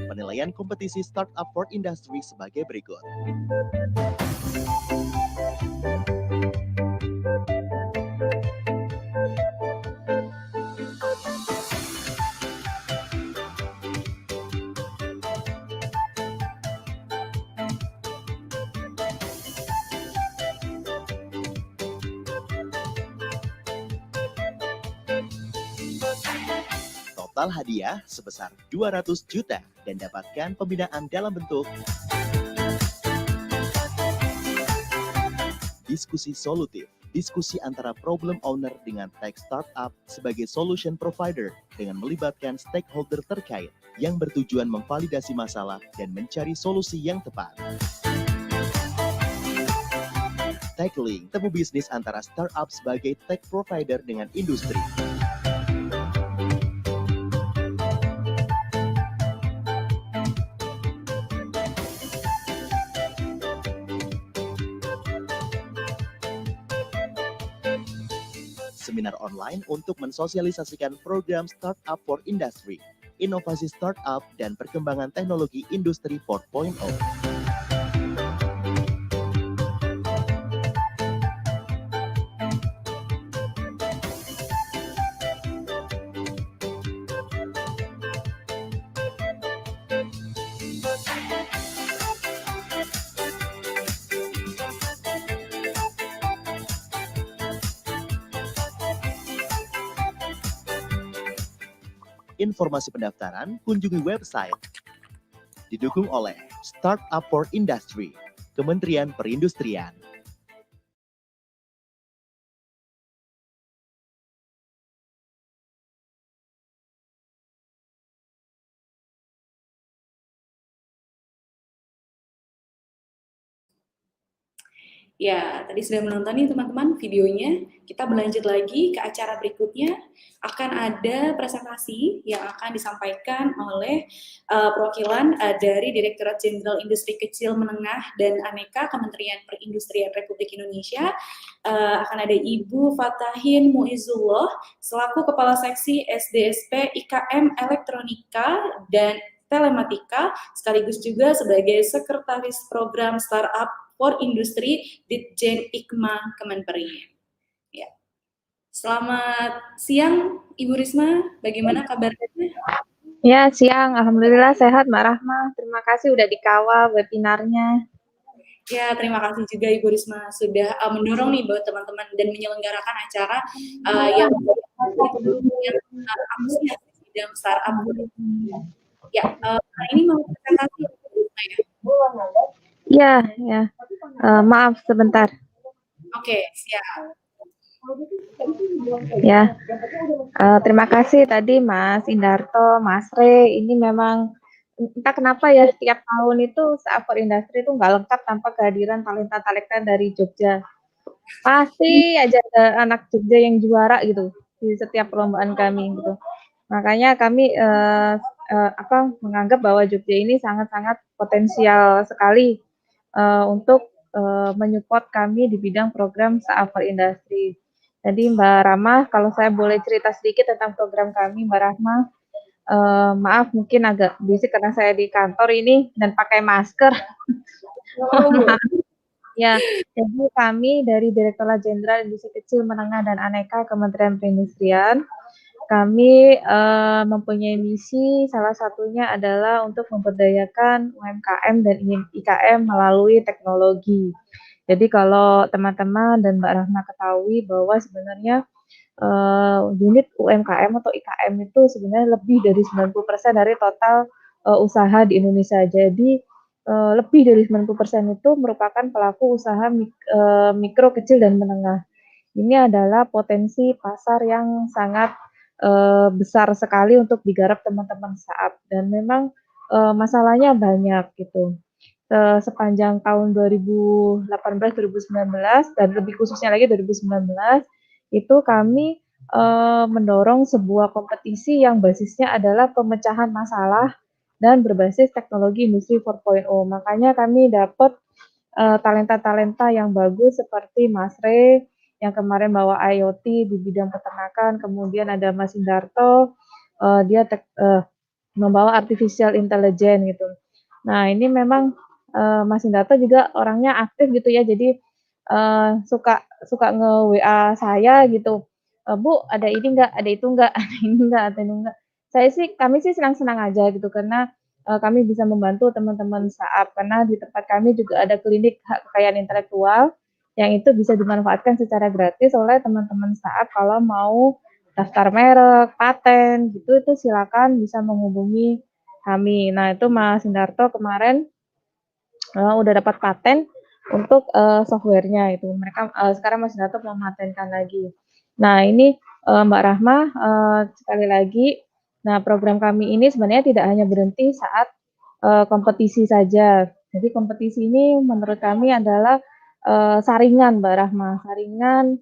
Penilaian kompetisi Startup for Industry sebagai berikut. Total hadiah sebesar 200 juta dan dapatkan pembinaan dalam bentuk diskusi solutif, diskusi antara problem owner dengan tech startup sebagai solution provider dengan melibatkan stakeholder terkait yang bertujuan memvalidasi masalah dan mencari solusi yang tepat. Tackling, temu bisnis antara startup sebagai tech provider dengan industri. Seminar online untuk mensosialisasikan program Startup for Industry, inovasi startup, dan perkembangan teknologi industri 4.0. Informasi pendaftaran, kunjungi website. Didukung oleh Startup for Industry, Kementerian Perindustrian. Ya, tadi sudah menonton nih teman-teman videonya. Kita berlanjut lagi ke acara berikutnya. Akan ada presentasi yang akan disampaikan oleh perwakilan dari Direktorat Jenderal Industri Kecil, Menengah, dan Aneka Kementerian Perindustrian Republik Indonesia. Akan ada Ibu Fatahin Muizullah selaku Kepala Seksi SDSP IKM Elektronika dan Telematika, sekaligus juga sebagai Sekretaris Program Startup for Industri Ditjen IKMA Kemenperin. Ya. Selamat siang Ibu Risma, bagaimana kabarnya? Ya, siang. Alhamdulillah sehat Mbak Rahma. Terima kasih udah dikawal webinarnya. Ya, terima kasih juga Ibu Risma sudah mendorong nih buat teman-teman dan menyelenggarakan acara yang antusias di bidang startup. Ya, ini mau presentasi ya? Ya, ya. Maaf sebentar. Oke, siap. Ya, terima kasih tadi Mas Indarto, Mas Re. Ini memang entah kenapa ya setiap tahun itu Startup for Industry itu nggak lengkap tanpa kehadiran talenta-talenta dari Jogja. Pasti aja ada anak Jogja yang juara gitu di setiap perlombaan kami gitu. Makanya kami menganggap bahwa Jogja ini sangat-sangat potensial sekali untuk menyupport kami di bidang program Startup for Industry. Jadi Mbak Rahma, kalau saya boleh cerita sedikit tentang program kami, Mbak Rahma, maaf mungkin agak berisik karena saya di kantor ini dan pakai masker. Ya, jadi kami dari Direktorat Jenderal Industri Kecil, Menengah, dan Aneka Kementerian Perindustrian, kami mempunyai misi, salah satunya adalah untuk memberdayakan UMKM dan IKM melalui teknologi. Jadi kalau teman-teman dan Mbak Rahma ketahui bahwa sebenarnya unit UMKM atau IKM itu sebenarnya lebih dari 90% dari total usaha di Indonesia. Jadi lebih dari 90% itu merupakan pelaku usaha mikro, kecil, dan menengah. Ini adalah potensi pasar yang sangat besar sekali untuk digarap teman-teman startup dan memang masalahnya banyak gitu. Sepanjang tahun 2018-2019 dan lebih khususnya lagi 2019 itu kami mendorong sebuah kompetisi yang basisnya adalah pemecahan masalah dan berbasis teknologi industri 4.0. Makanya kami dapat talenta-talenta yang bagus seperti Mas Re yang kemarin bawa IoT di bidang peternakan, kemudian ada Mas Indarto, dia membawa artificial intelligence gitu. Nah ini memang Mas Indarto juga orangnya aktif gitu ya, jadi suka nge-WA saya gitu, Bu ada ini enggak, ada itu enggak, ada ini enggak, ada ini enggak. Kami sih senang-senang aja gitu karena kami bisa membantu teman-teman startup karena di tempat kami juga ada klinik hak kekayaan intelektual yang itu bisa dimanfaatkan secara gratis oleh teman-teman startup kalau mau daftar merek, paten gitu itu silakan bisa menghubungi kami. Nah itu Mas Indarto kemarin udah dapat paten untuk softwarenya itu. Mereka sekarang Mas Indarto mau mematenkan lagi. Nah ini Mbak Rahma sekali lagi, nah program kami ini sebenarnya tidak hanya berhenti saat kompetisi saja. Jadi kompetisi ini menurut kami adalah saringan Mbak Rahma, saringan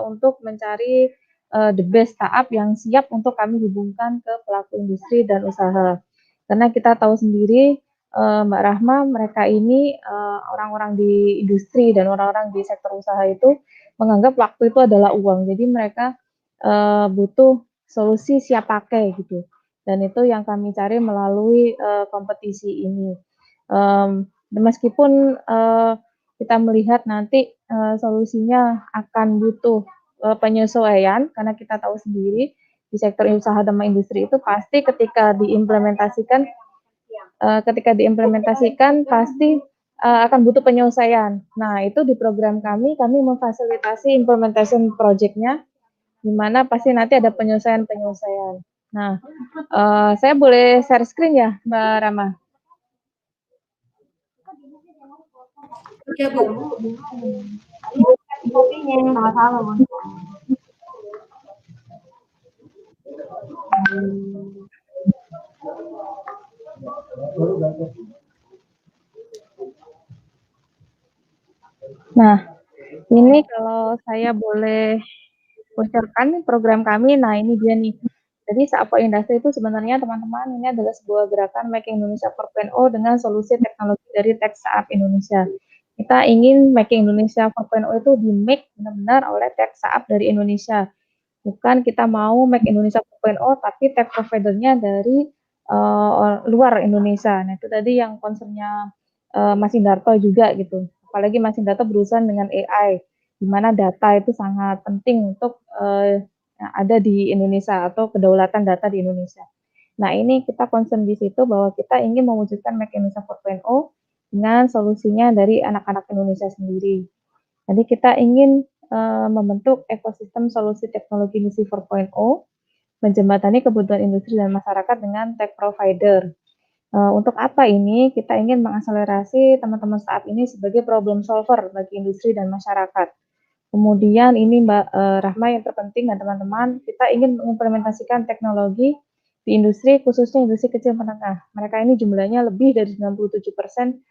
untuk mencari the best startup yang siap untuk kami hubungkan ke pelaku industri dan usaha. Karena kita tahu sendiri Mbak Rahma, mereka ini orang-orang di industri dan orang-orang di sektor usaha itu menganggap waktu itu adalah uang. Jadi mereka butuh solusi siap pakai gitu. Dan itu yang kami cari melalui kompetisi ini. Meskipun kita melihat nanti solusinya akan butuh penyesuaian karena kita tahu sendiri di sektor usaha dan industri itu pasti ketika diimplementasikan pasti akan butuh penyesuaian. Nah, itu di program kami memfasilitasi implementation project-nya, di mana pasti nanti ada penyesuaian-penyesuaian. Nah, saya boleh share screen ya, Mbak Rama? Ya, Bu. Nah, Ini kalau saya boleh bocorkan nih program kami, nah ini dia nih. Jadi Sapo Industri itu sebenarnya teman-teman ini adalah sebuah gerakan Make Indonesia 4.0 dengan solusi teknologi dari Tech Startup Indonesia. Kita ingin Make Indonesia 4.0 itu di-make benar-benar oleh Tech Startup dari Indonesia. Bukan kita mau Make Indonesia 4.0 tapi tech providernya dari luar Indonesia. Nah itu tadi yang concernnya Mas Indarto juga gitu. Apalagi Mas Indarto berurusan dengan AI, di mana data itu sangat penting untuk ada di Indonesia atau kedaulatan data di Indonesia. Nah ini kita concern di situ bahwa kita ingin mewujudkan Make Indonesia 4.0 dengan solusinya dari anak-anak Indonesia sendiri. Jadi kita ingin membentuk ekosistem solusi teknologi industri 4.0, menjembatani kebutuhan industri dan masyarakat dengan tech provider. Untuk apa ini? Kita ingin mengakselerasi teman-teman startup ini sebagai problem solver bagi industri dan masyarakat. Kemudian ini Mbak Rahma yang terpenting dan teman-teman, kita ingin mengimplementasikan teknologi di industri, khususnya industri kecil menengah. Mereka ini jumlahnya lebih dari 97%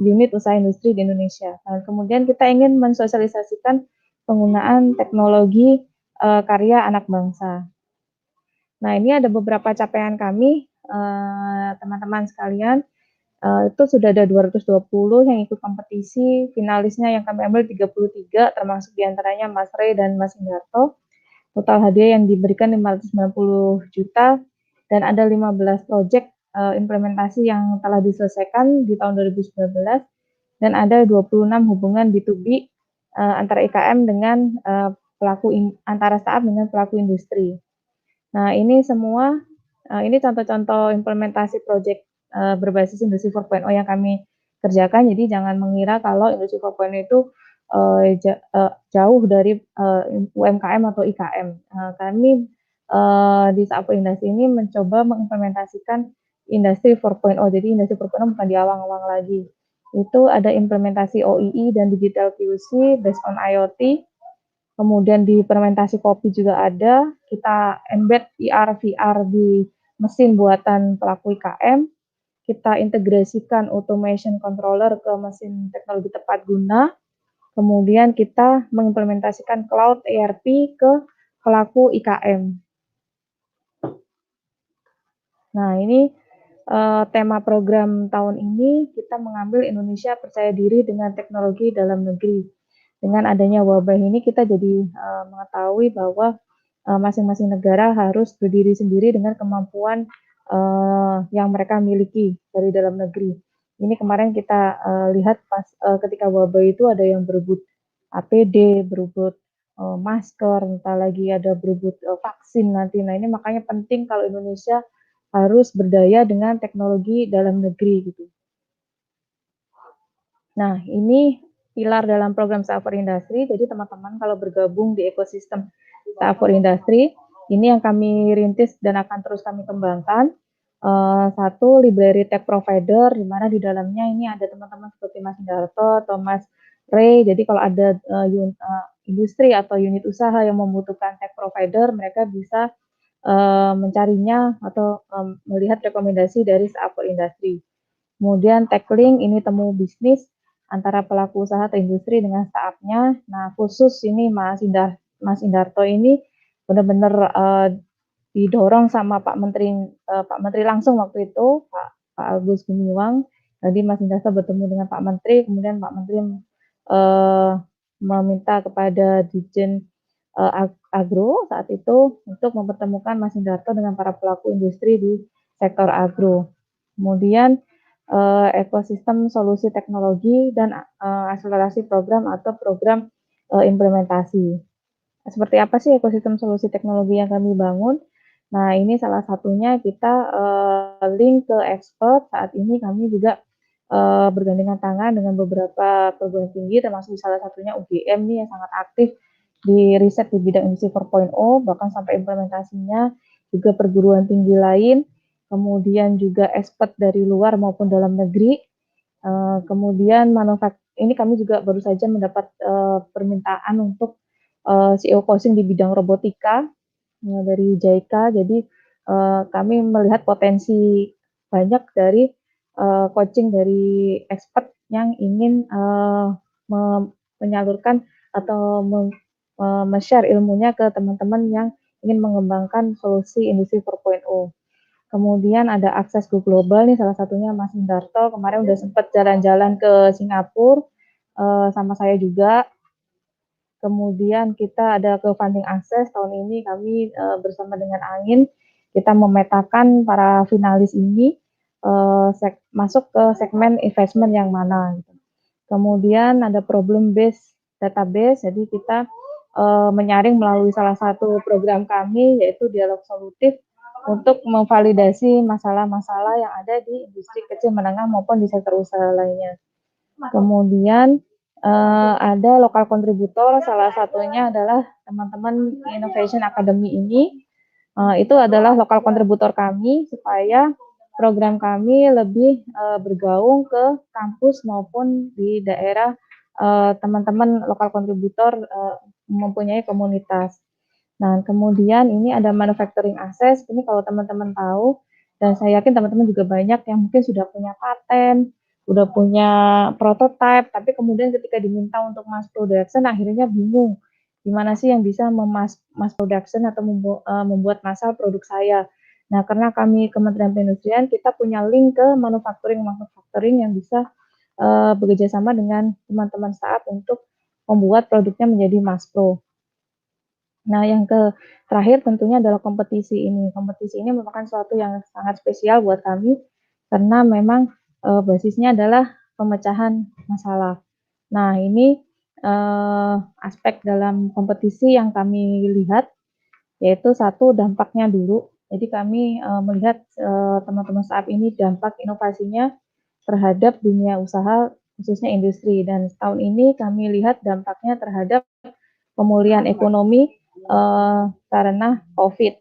unit usaha industri di Indonesia. Dan kemudian kita ingin mensosialisasikan penggunaan teknologi karya anak bangsa. Nah, ini ada beberapa capaian kami, teman-teman sekalian. Itu sudah ada 220 yang ikut kompetisi, finalisnya yang kami ambil 33, termasuk diantaranya Mas Rey dan Mas Indarto. Total hadiah yang diberikan 590 juta, dan ada 15 proyek implementasi yang telah diselesaikan di tahun 2019, dan ada 26 hubungan B2B antara IKM dengan antara startup dengan pelaku industri. Nah, ini semua, ini contoh-contoh implementasi proyek berbasis industri 4.0 yang kami kerjakan. Jadi jangan mengira kalau industri 4.0 itu jauh dari UMKM atau IKM. Kami di Sapo Industri ini mencoba mengimplementasikan industri 4.0. Jadi industri 4.0 bukan diawang-awang lagi. Itu ada implementasi OEE dan digital QC based on IoT. Kemudian di fermentasi kopi juga ada, kita embed IR VR di mesin buatan pelaku IKM, kita integrasikan automation controller ke mesin teknologi tepat guna, kemudian kita mengimplementasikan cloud ERP ke pelaku IKM. Nah ini tema program tahun ini kita mengambil Indonesia percaya diri dengan teknologi dalam negeri. Dengan adanya wabah ini kita jadi mengetahui bahwa masing-masing negara harus berdiri sendiri dengan kemampuan yang mereka miliki dari dalam negeri. Ini kemarin kita lihat pas ketika wabah itu ada yang berebut APD, berebut masker, entah lagi ada berebut vaksin nanti. Nah ini makanya penting kalau Indonesia harus berdaya dengan teknologi dalam negeri gitu. Nah ini pilar dalam program Sapo Industri. Jadi teman-teman kalau bergabung di ekosistem Sapo Industri, ini yang kami rintis dan akan terus kami kembangkan. Satu, library tech provider, di mana di dalamnya ini ada teman-teman seperti Mas Indarto atau Mas Rey. Jadi kalau ada industri atau unit usaha yang membutuhkan tech provider, mereka bisa mencarinya atau melihat rekomendasi dari Sapo Industri. Kemudian tech link, ini temu bisnis antara pelaku usaha atau industri dengan startup-nya. Nah, khusus ini Mas Indarto ini benar-benar didorong sama Pak Menteri langsung waktu itu, Pak Agus Gumiwang. Jadi Mas Indarto bertemu dengan Pak Menteri, kemudian Pak Menteri meminta kepada Dirjen Agro saat itu untuk mempertemukan Mas Indarto dengan para pelaku industri di sektor agro. Kemudian ekosistem solusi teknologi dan akselerasi program atau program implementasi. Seperti apa sih ekosistem solusi teknologi yang kami bangun? Nah, ini salah satunya kita link ke expert. Saat ini kami juga bergandengan tangan dengan beberapa perguruan tinggi, termasuk salah satunya UGM nih yang sangat aktif di riset di bidang industri 4.0, bahkan sampai implementasinya juga perguruan tinggi lain. Kemudian juga expert dari luar maupun dalam negeri. Kemudian ini kami juga baru saja mendapat permintaan untuk CEO coaching di bidang robotika dari JICA. Jadi kami melihat potensi banyak dari coaching dari expert yang ingin menyalurkan atau share ilmunya ke teman-teman yang ingin mengembangkan solusi industri 4.0. Kemudian ada akses go global nih, salah satunya Mas Hindarto kemarin udah sempat jalan-jalan ke Singapura sama saya juga. Kemudian kita ada ke funding access, tahun ini kami bersama dengan Angin, kita memetakan para finalis ini masuk ke segmen investment yang mana. Gitu. Kemudian ada problem based database, jadi kita menyaring melalui salah satu program kami yaitu dialog solutif untuk memvalidasi masalah-masalah yang ada di industri kecil menengah maupun di sektor usaha lainnya. Kemudian ada lokal kontributor, salah satunya adalah teman-teman Innovation Academy ini. Itu adalah lokal kontributor kami supaya program kami lebih bergaung ke kampus maupun di daerah teman-teman lokal kontributor mempunyai komunitas. Nah, kemudian ini ada manufacturing access. Ini kalau teman-teman tahu, dan saya yakin teman-teman juga banyak yang mungkin sudah punya paten, udah punya prototype, tapi kemudian ketika diminta untuk mass production akhirnya bingung gimana sih yang bisa mass production atau membuat massal produk saya. Nah, karena kami Kementerian Perindustrian, kita punya link ke manufacturing yang bisa bekerja sama dengan teman-teman startup untuk membuat produknya menjadi mass pro. Nah, yang terakhir tentunya adalah kompetisi ini. Kompetisi ini merupakan suatu yang sangat spesial buat kami karena memang basisnya adalah pemecahan masalah. Nah, ini aspek dalam kompetisi yang kami lihat, yaitu satu dampaknya dulu. Jadi kami melihat teman-teman startup ini dampak inovasinya terhadap dunia usaha, khususnya industri. Dan tahun ini kami lihat dampaknya terhadap pemulihan ekonomi karena COVID.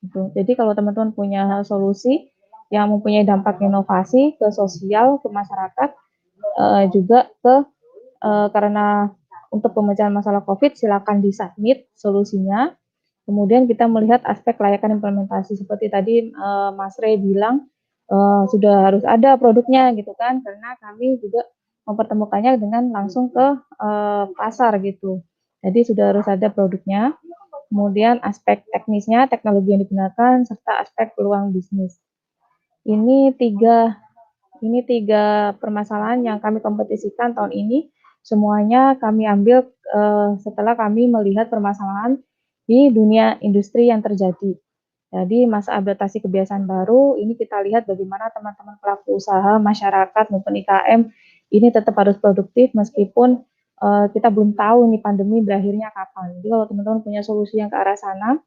Gitu. Jadi kalau teman-teman punya solusi yang mempunyai dampak inovasi ke sosial, ke masyarakat, juga karena untuk pemecahan masalah COVID, silakan disubmit solusinya. Kemudian kita melihat aspek kelayakan implementasi seperti tadi Mas Rey bilang sudah harus ada produknya gitu kan, karena kami juga mempertemukannya dengan langsung ke pasar gitu. Jadi sudah harus ada produknya. Kemudian aspek teknisnya, teknologi yang digunakan, serta aspek peluang bisnis. Ini tiga permasalahan yang kami kompetisikan tahun ini. Semuanya kami ambil setelah kami melihat permasalahan di dunia industri yang terjadi. Jadi masa adaptasi kebiasaan baru, ini kita lihat bagaimana teman-teman pelaku usaha, masyarakat maupun IKM ini tetap harus produktif meskipun kita belum tahu nih pandemi berakhirnya kapan. Jadi kalau teman-teman punya solusi yang ke arah sana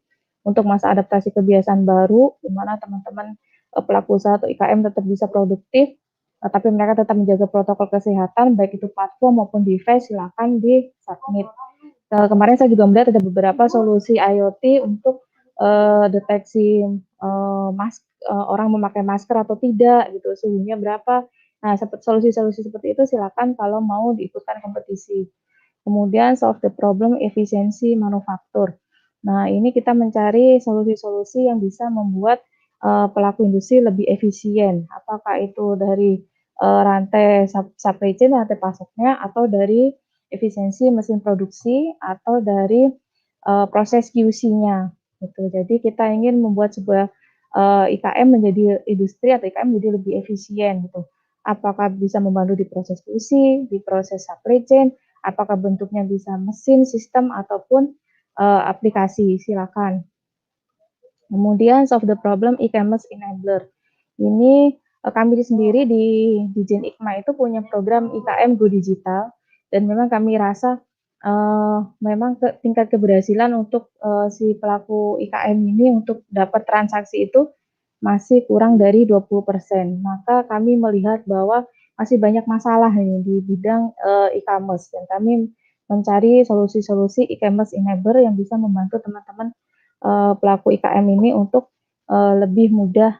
untuk masa adaptasi kebiasaan baru, di mana teman-teman pelaku usaha atau IKM tetap bisa produktif, tapi mereka tetap menjaga protokol kesehatan, baik itu platform maupun device, silakan di-submit. Kemarin saya juga melihat ada beberapa solusi IoT untuk deteksi orang memakai masker atau tidak, gitu, suhunya berapa. Nah, solusi-solusi seperti itu silakan kalau mau diikutkan kompetisi. Kemudian solve the problem efisiensi manufaktur. Nah, ini kita mencari solusi-solusi yang bisa membuat pelaku industri lebih efisien. Apakah itu dari rantai supply chain, rantai pasoknya, atau dari efisiensi mesin produksi, atau dari proses QC-nya. Gitu. Jadi kita ingin membuat sebuah IKM menjadi industri atau IKM menjadi lebih efisien. Gitu. Apakah bisa membantu di proses QC, di proses supply chain, apakah bentuknya bisa mesin, sistem, ataupun aplikasi, silakan. Kemudian solve the problem e-commerce enabler. Ini kami sendiri di Jen IKMA itu punya program IKM Go Digital, dan memang kami rasa memang tingkat keberhasilan untuk si pelaku IKM ini untuk dapat transaksi itu masih kurang dari 20%. Maka kami melihat bahwa masih banyak masalah nih di bidang e-commerce, dan kami mencari solusi-solusi e-commerce enabler yang bisa membantu teman-teman pelaku IKM ini untuk lebih mudah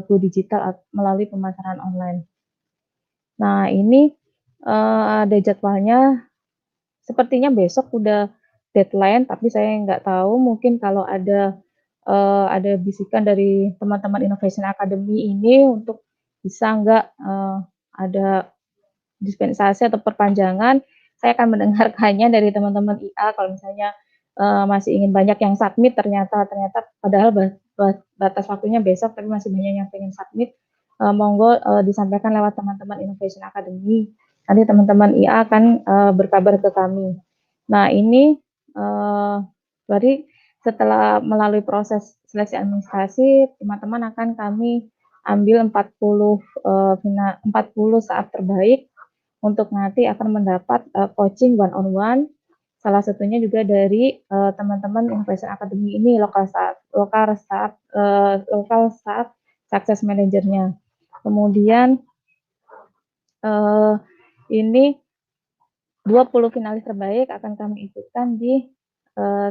go digital melalui pemasaran online. Nah, ini ada jadwalnya. Sepertinya besok udah deadline, tapi saya nggak tahu. Mungkin kalau ada bisikan dari teman-teman Innovation Academy ini untuk bisa nggak ada dispensasi atau perpanjangan saya akan mendengarkannya dari teman-teman IA kalau misalnya masih ingin banyak yang submit ternyata padahal batas waktunya besok tapi masih banyak yang pengen submit, monggo disampaikan lewat teman-teman Innovation Academy. Nanti teman-teman IA akan berkabar ke kami. Nah ini berarti setelah melalui proses seleksi administrasi, teman-teman akan kami ambil 40 saat terbaik untuk nanti akan mendapat coaching one on one. Salah satunya juga dari teman-teman Innovation Academy ini lokal saat success manajernya. Kemudian ini 20 finalis terbaik akan kami ikutkan di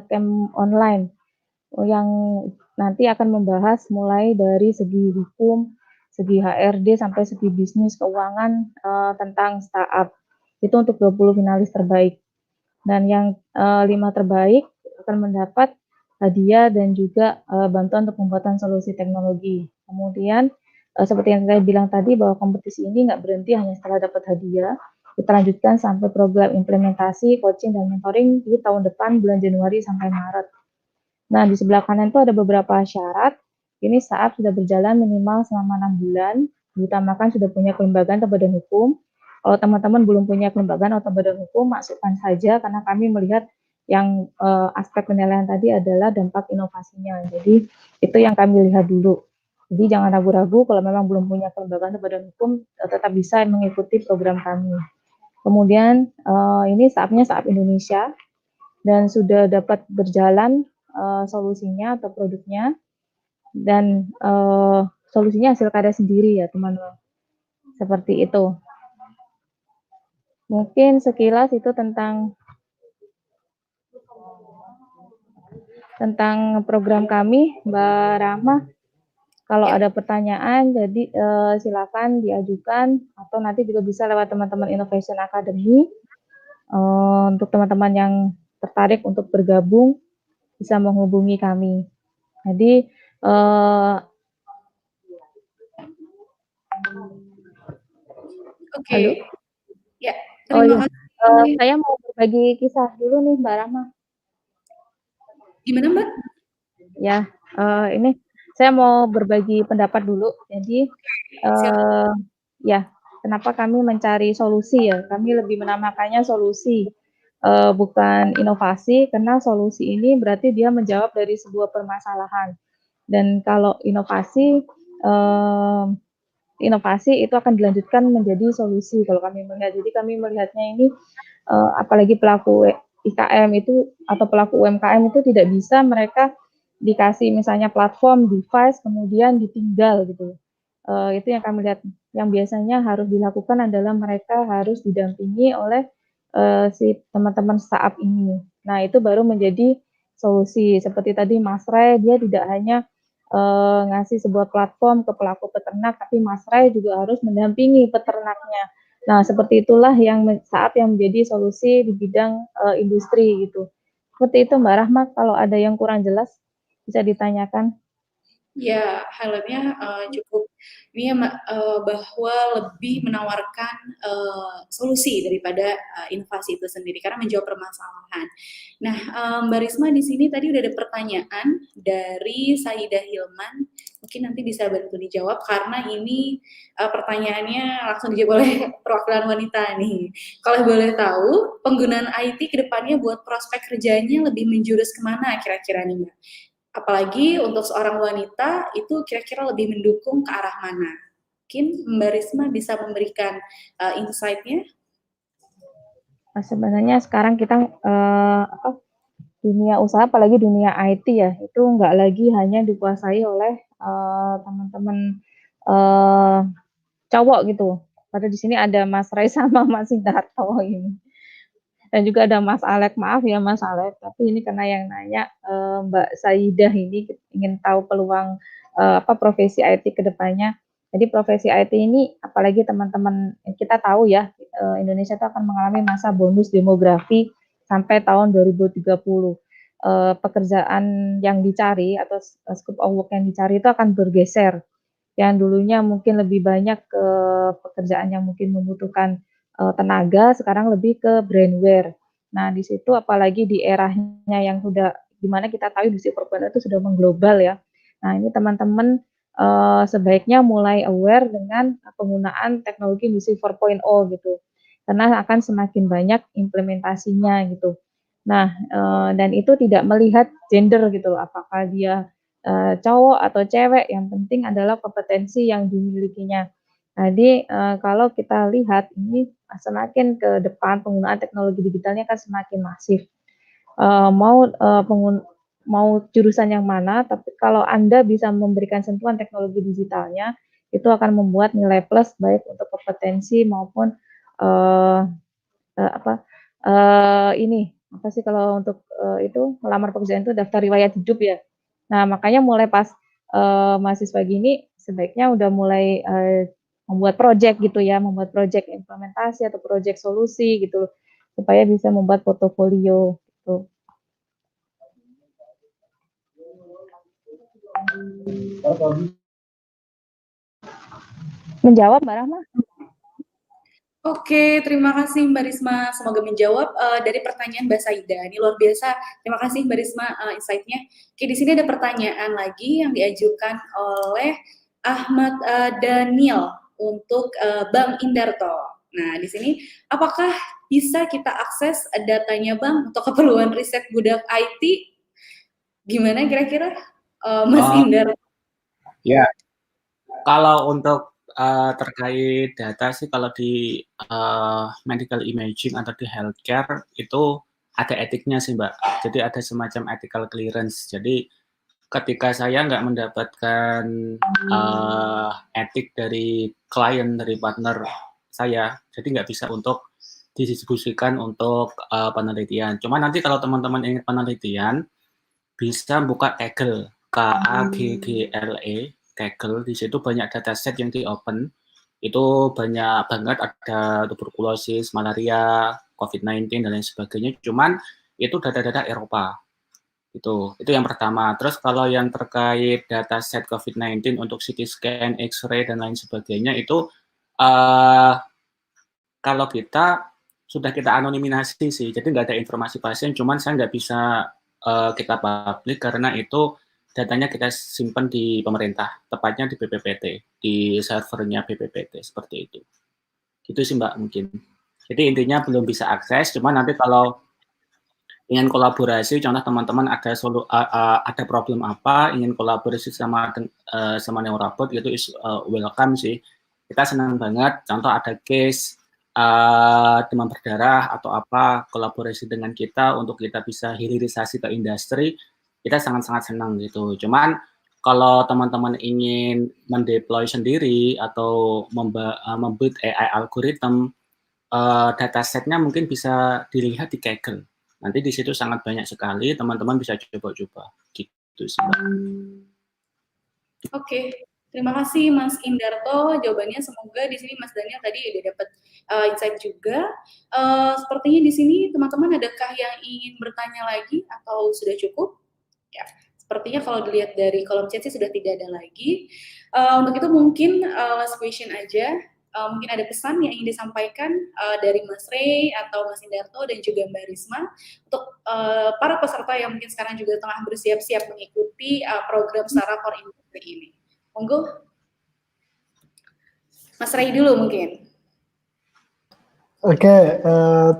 camp online yang nanti akan membahas mulai dari segi hukum, segi HRD sampai segi bisnis keuangan tentang startup. Itu untuk 20 finalis terbaik. Dan yang 5 terbaik akan mendapat hadiah dan juga bantuan untuk pembuatan solusi teknologi. Kemudian seperti yang saya bilang tadi bahwa kompetisi ini nggak berhenti hanya setelah dapat hadiah, kita lanjutkan sampai program implementasi, coaching, dan mentoring di tahun depan bulan Januari sampai Maret. Nah, di sebelah kanan itu ada beberapa syarat. Ini saat sudah berjalan minimal selama 6 bulan, diutamakan sudah punya kelembagaan atau badan hukum. Kalau teman-teman belum punya kelembagaan atau badan hukum, masukkan saja karena kami melihat yang aspek penilaian tadi adalah dampak inovasinya. Jadi itu yang kami lihat dulu. Jadi jangan ragu-ragu kalau memang belum punya kelembagaan atau badan hukum, tetap bisa mengikuti program kami. Kemudian ini saatnya saat Indonesia dan sudah dapat berjalan solusinya atau produknya dan solusinya hasil karya sendiri ya teman-teman. Seperti itu. Mungkin sekilas itu tentang program kami, Mbak Rahma. Kalau ada pertanyaan, jadi silakan diajukan atau nanti juga bisa lewat teman-teman Innovation Academy. Untuk teman-teman yang tertarik untuk bergabung, bisa menghubungi kami. Jadi Oke. Halo? Ya, Oh terima iya. kasih. Saya mau berbagi kisah dulu nih Mbak Rahma. Gimana Mbak? Ya, ini saya mau berbagi pendapat dulu. Jadi ya, kenapa kami mencari solusi ya? Kami lebih menamakannya solusi, bukan inovasi, karena solusi ini berarti dia menjawab dari sebuah permasalahan. Dan kalau inovasi itu akan dilanjutkan menjadi solusi kalau kami melihat. Jadi kami melihatnya ini apalagi pelaku IKM itu atau pelaku UMKM itu tidak bisa mereka dikasih misalnya platform, device, kemudian ditinggal gitu. Itu yang kami lihat. Yang biasanya harus dilakukan adalah mereka harus didampingi oleh si teman-teman startup ini. Nah itu baru menjadi solusi. Seperti tadi Mas Ray, dia tidak hanya ngasih sebuah platform ke pelaku peternak, tapi Mas Ray juga harus mendampingi peternaknya. Nah, seperti itulah yang saat yang menjadi solusi di bidang industri gitu. Seperti itu Mbak Rahma, kalau ada yang kurang jelas bisa ditanyakan. Ya, highlight-nya cukup ini ya, bahwa lebih menawarkan solusi daripada inovasi itu sendiri karena menjawab permasalahan. Nah, Mbak Risma di sini tadi udah ada pertanyaan dari Saidah Hilman, mungkin nanti bisa bantu dijawab karena ini pertanyaannya langsung dijawab oleh perwakilan wanita nih. Kalau boleh tahu, penggunaan IT ke depannya buat prospek kerjanya lebih menjurus kemana kira-kira nih Mbak? Apalagi untuk seorang wanita itu kira-kira lebih mendukung ke arah mana? Mungkin Mbak Risma bisa memberikan insight-nya. Sebenarnya sekarang kita dunia usaha, apalagi dunia IT ya, itu nggak lagi hanya dikuasai oleh teman-teman cowok gitu. Padahal di sini ada Mas Ray sama Mas Sidarto ini. Dan juga ada Mas Alek, maaf ya Mas Alek, tapi ini karena yang nanya Mbak Saidah ini ingin tahu peluang profesi IT ke depannya. Jadi profesi IT ini, apalagi teman-teman kita tahu ya, Indonesia itu akan mengalami masa bonus demografi sampai tahun 2030. Pekerjaan yang dicari atau scope of work yang dicari itu akan bergeser. Yang dulunya mungkin lebih banyak ke pekerjaan yang mungkin membutuhkan tenaga, sekarang lebih ke brainware. Nah, di situ apalagi di eranya yang sudah dimana kita tahu industri 4.0 itu sudah mengglobal ya. Nah, ini teman-teman sebaiknya mulai aware dengan penggunaan teknologi industri 4.0 gitu. Karena akan semakin banyak implementasinya gitu. Nah, dan itu tidak melihat gender gitu, apakah dia cowok atau cewek, yang penting adalah kompetensi yang dimilikinya. Jadi kalau kita lihat ini semakin ke depan penggunaan teknologi digitalnya akan semakin masif. Mau jurusan yang mana, tapi kalau Anda bisa memberikan sentuhan teknologi digitalnya, itu akan membuat nilai plus baik untuk kompetensi maupun ini apa sih kalau untuk itu melamar pekerjaan itu daftar riwayat hidup ya. Nah, makanya mulai pas mahasiswa gini sebaiknya udah mulai membuat project gitu ya, membuat project implementasi atau project solusi gitu supaya bisa membuat portofolio gitu. Menjawab Mbak Rahma? Oke, terima kasih Mbak Risma. Semoga menjawab dari pertanyaan Mbak Saida. Ini luar biasa. Terima kasih Mbak Risma insight-nya. Oke, di sini ada pertanyaan lagi yang diajukan oleh Ahmad Daniel untuk Bang Indarto. Nah, di sini apakah bisa kita akses datanya Bang untuk keperluan riset budak IT? Gimana kira-kira Mas Indarto? Ya, kalau untuk terkait data sih kalau di medical imaging atau di healthcare itu ada etiknya sih Mbak. Jadi ada semacam ethical clearance. Jadi ketika saya nggak mendapatkan etik dari klien, dari partner saya, jadi nggak bisa untuk didistribusikan untuk penelitian. Cuma nanti kalau teman-teman ingin penelitian, bisa buka Kaggle, Kaggle, Kaggle. Di situ banyak dataset yang di-open. Itu banyak banget, ada tuberkulosis, malaria, COVID-19, dan lain sebagainya. Cuman itu data-data Eropa. Itu yang pertama. Terus kalau yang terkait dataset COVID-19 untuk CT scan, X-ray, dan lain sebagainya, itu kalau kita sudah kita anonimisasi sih. Jadi nggak ada informasi pasien, cuman saya nggak bisa kita publik karena itu datanya kita simpan di pemerintah, tepatnya di BPPT, di servernya BPPT, seperti itu. Itu sih Mbak mungkin. Jadi intinya belum bisa akses, cuma nanti kalau ingin kolaborasi, contoh teman-teman ada problem apa, ingin kolaborasi sama Neurobot, itu welcome sih. Kita senang banget, contoh ada case demam berdarah atau apa, kolaborasi dengan kita untuk kita bisa hilirisasi ke industri, kita sangat-sangat senang gitu. Cuman kalau teman-teman ingin mendeploy sendiri atau membuat AI algoritma, datasetnya mungkin bisa dilihat di Kaggle. Nanti di situ sangat banyak sekali, teman-teman bisa coba-coba gitu sih. Oke, terima kasih Mas Indarto jawabannya. Semoga di sini Mas Daniel tadi udah dapat insight juga. Sepertinya di sini teman-teman adakah yang ingin bertanya lagi atau sudah cukup? Ya, sepertinya kalau dilihat dari kolom chat sih sudah tidak ada lagi. Untuk itu mungkin last question aja. Mungkin ada pesan yang ingin disampaikan dari Mas Ray atau Mas Indarto dan juga Mbak Risma untuk para peserta yang mungkin sekarang juga tengah bersiap-siap mengikuti program Sara for Industry ini. Monggo, Mas Ray dulu mungkin. Oke,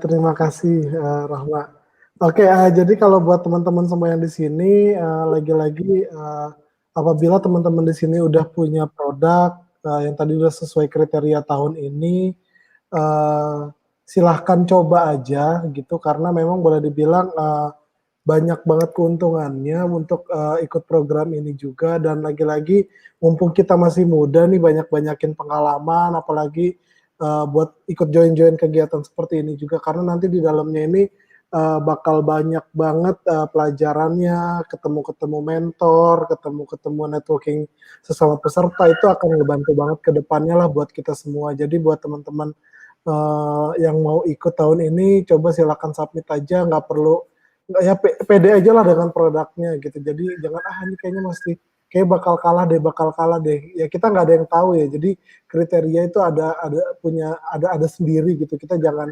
terima kasih Rahma. Oke, jadi kalau buat teman-teman semua yang di sini, lagi-lagi apabila teman-teman di sini udah punya produk yang tadi udah sesuai kriteria tahun ini, silahkan coba aja gitu, karena memang boleh dibilang banyak banget keuntungannya untuk ikut program ini juga, dan lagi-lagi mumpung kita masih muda nih, banyak-banyakin pengalaman, apalagi buat ikut join-join kegiatan seperti ini juga, karena nanti di dalamnya ini bakal banyak banget pelajarannya, ketemu mentor, ketemu networking sesama peserta, itu akan ngebantu banget ke depannya lah buat kita semua. Jadi buat teman-teman yang mau ikut tahun ini, coba silakan submit aja, nggak perlu, ya pede aja lah dengan produknya gitu. Jadi jangan ini kayaknya kayak bakal kalah deh. Ya kita nggak ada yang tahu ya. Jadi kriteria itu ada sendiri gitu. Kita jangan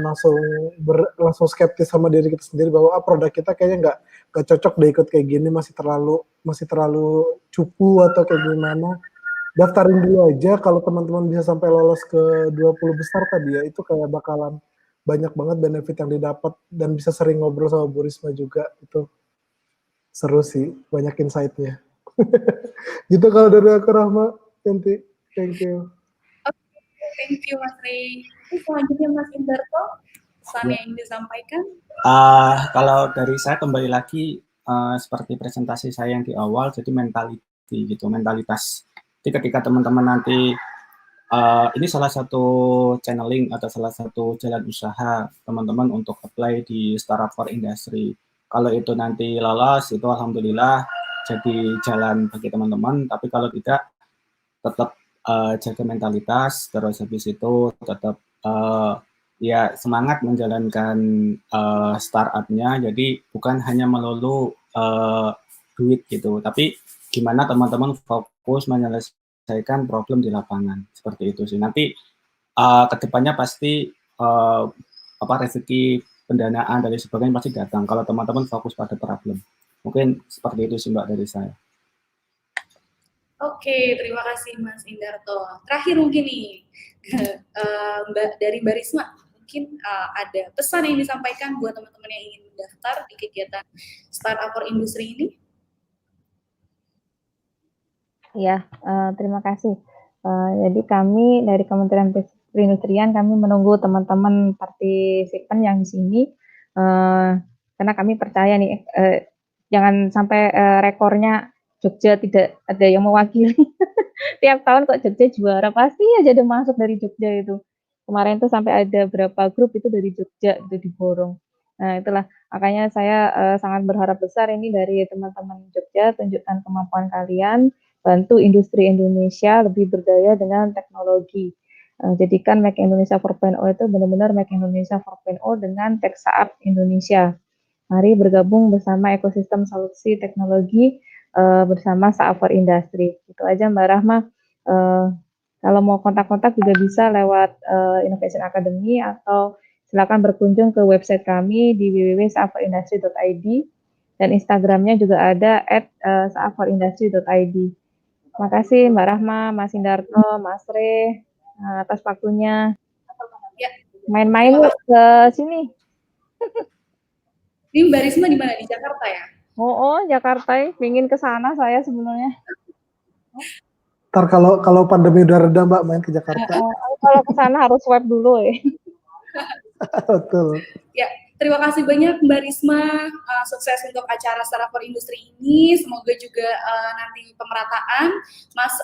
langsung skeptis sama diri kita sendiri bahwa produk kita kayaknya nggak cocok deh ikut kayak gini, masih terlalu cupu atau kayak gimana. Daftarin dulu aja, kalau teman-teman bisa sampai lolos ke 20 besar tadi ya, itu kayak bakalan banyak banget benefit yang didapat dan bisa sering ngobrol sama Bu Risma juga. Itu seru sih, banyak insight-nya. Gitu kalau dari aku, Rahma. Yanti, thank you. Thank you Mas Rey. Selanjutnya Mas Indarto, pesan Ya. yang disampaikan. Kalau dari saya kembali lagi seperti presentasi saya yang di awal, jadi mentality gitu, mentalitas. Jadi ketika teman-teman nanti ini salah satu channeling atau salah satu jalan usaha teman-teman untuk apply di Startup for Industry. Kalau itu nanti lolos, itu alhamdulillah jadi jalan bagi teman-teman. Tapi kalau tidak, tetap jaga mentalitas, terus habis itu tetap ya semangat menjalankan startupnya. Jadi bukan hanya melulu duit gitu, tapi gimana teman-teman fokus menyelesaikan problem di lapangan, seperti itu sih. Nanti kedepannya pasti rezeki pendanaan dari sebagainya pasti datang kalau teman-teman fokus pada problem. Mungkin seperti itu sih Mbak dari saya. Oke, terima kasih Mas Indarto. Terakhir mungkin nih, dari Mbak Risma, mungkin ada pesan yang disampaikan buat teman-teman yang ingin mendaftar di kegiatan Startup for Industry ini? Ya, terima kasih. Jadi kami dari Kementerian Perindustrian kami menunggu teman-teman partisipan yang di sini karena kami percaya nih jangan sampai rekornya Jogja tidak ada yang mewakili. Tiap tahun kok Jogja juara, pasti aja ada masuk dari Jogja itu. Kemarin tuh sampai ada berapa grup itu dari Jogja itu diborong. Nah, itulah makanya saya sangat berharap besar ini dari teman-teman Jogja, tunjukkan kemampuan kalian, bantu industri Indonesia lebih berdaya dengan teknologi. Jadikan Make Indonesia 4.0 itu benar-benar Make Indonesia 4.0 dengan Tech Startup Indonesia. Mari bergabung bersama ekosistem solusi teknologi bersama Startup for Industry. Itu aja Mbak Rahma. Kalau mau kontak-kontak juga bisa lewat Innovation Academy atau silakan berkunjung ke website kami di www.startupforindustry.id dan Instagramnya juga ada @startupforindustry.id. Terima kasih Mbak Rahma, Mas Indarto, Mas Re atas waktunya. Ya. Main-main yuk ke sini. Ini Mbak Risma di mana? Di Jakarta ya? Oh, Jakarta, ingin ke sana saya sebenarnya. Ntar kalau pandemi udah reda Mbak main ke Jakarta. Kalau ke sana harus swab dulu ya. Betul. Ya, terima kasih banyak Mbak Risma, sukses untuk acara Startup for Industry ini. Semoga juga nanti pemerataan. Mas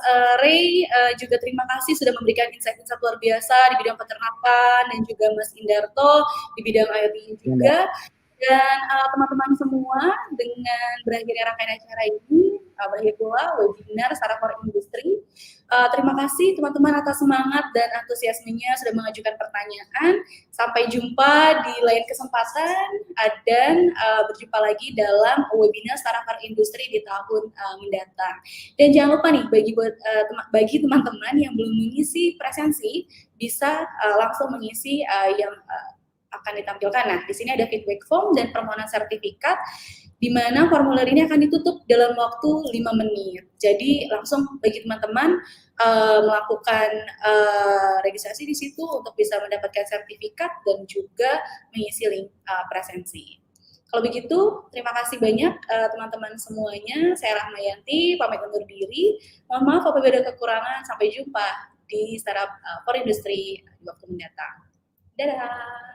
Ray juga terima kasih sudah memberikan insight-insight luar biasa di bidang peternakan dan juga Mas Indarto di bidang IoT juga. Dan teman-teman semua, dengan berakhirnya rangkaian acara ini, berakhir pula webinar Startup for Industry. Terima kasih teman-teman atas semangat dan antusiasmenya sudah mengajukan pertanyaan. Sampai jumpa di lain kesempatan dan berjumpa lagi dalam webinar Startup for Industry di tahun mendatang. Dan jangan lupa nih bagi teman-teman yang belum mengisi presensi bisa langsung mengisi yang akan ditampilkan. Nah, di sini ada feedback form dan permohonan sertifikat, di mana formulir ini akan ditutup dalam waktu 5 menit. Jadi langsung bagi teman-teman melakukan registrasi di situ untuk bisa mendapatkan sertifikat dan juga mengisi link presensi. Kalau begitu, terima kasih banyak teman-teman semuanya. Saya Rahmayanti, pamit undur diri. Mohon maaf apabila ada kekurangan. Sampai jumpa di Startup for Industry di waktu mendatang. Dadah!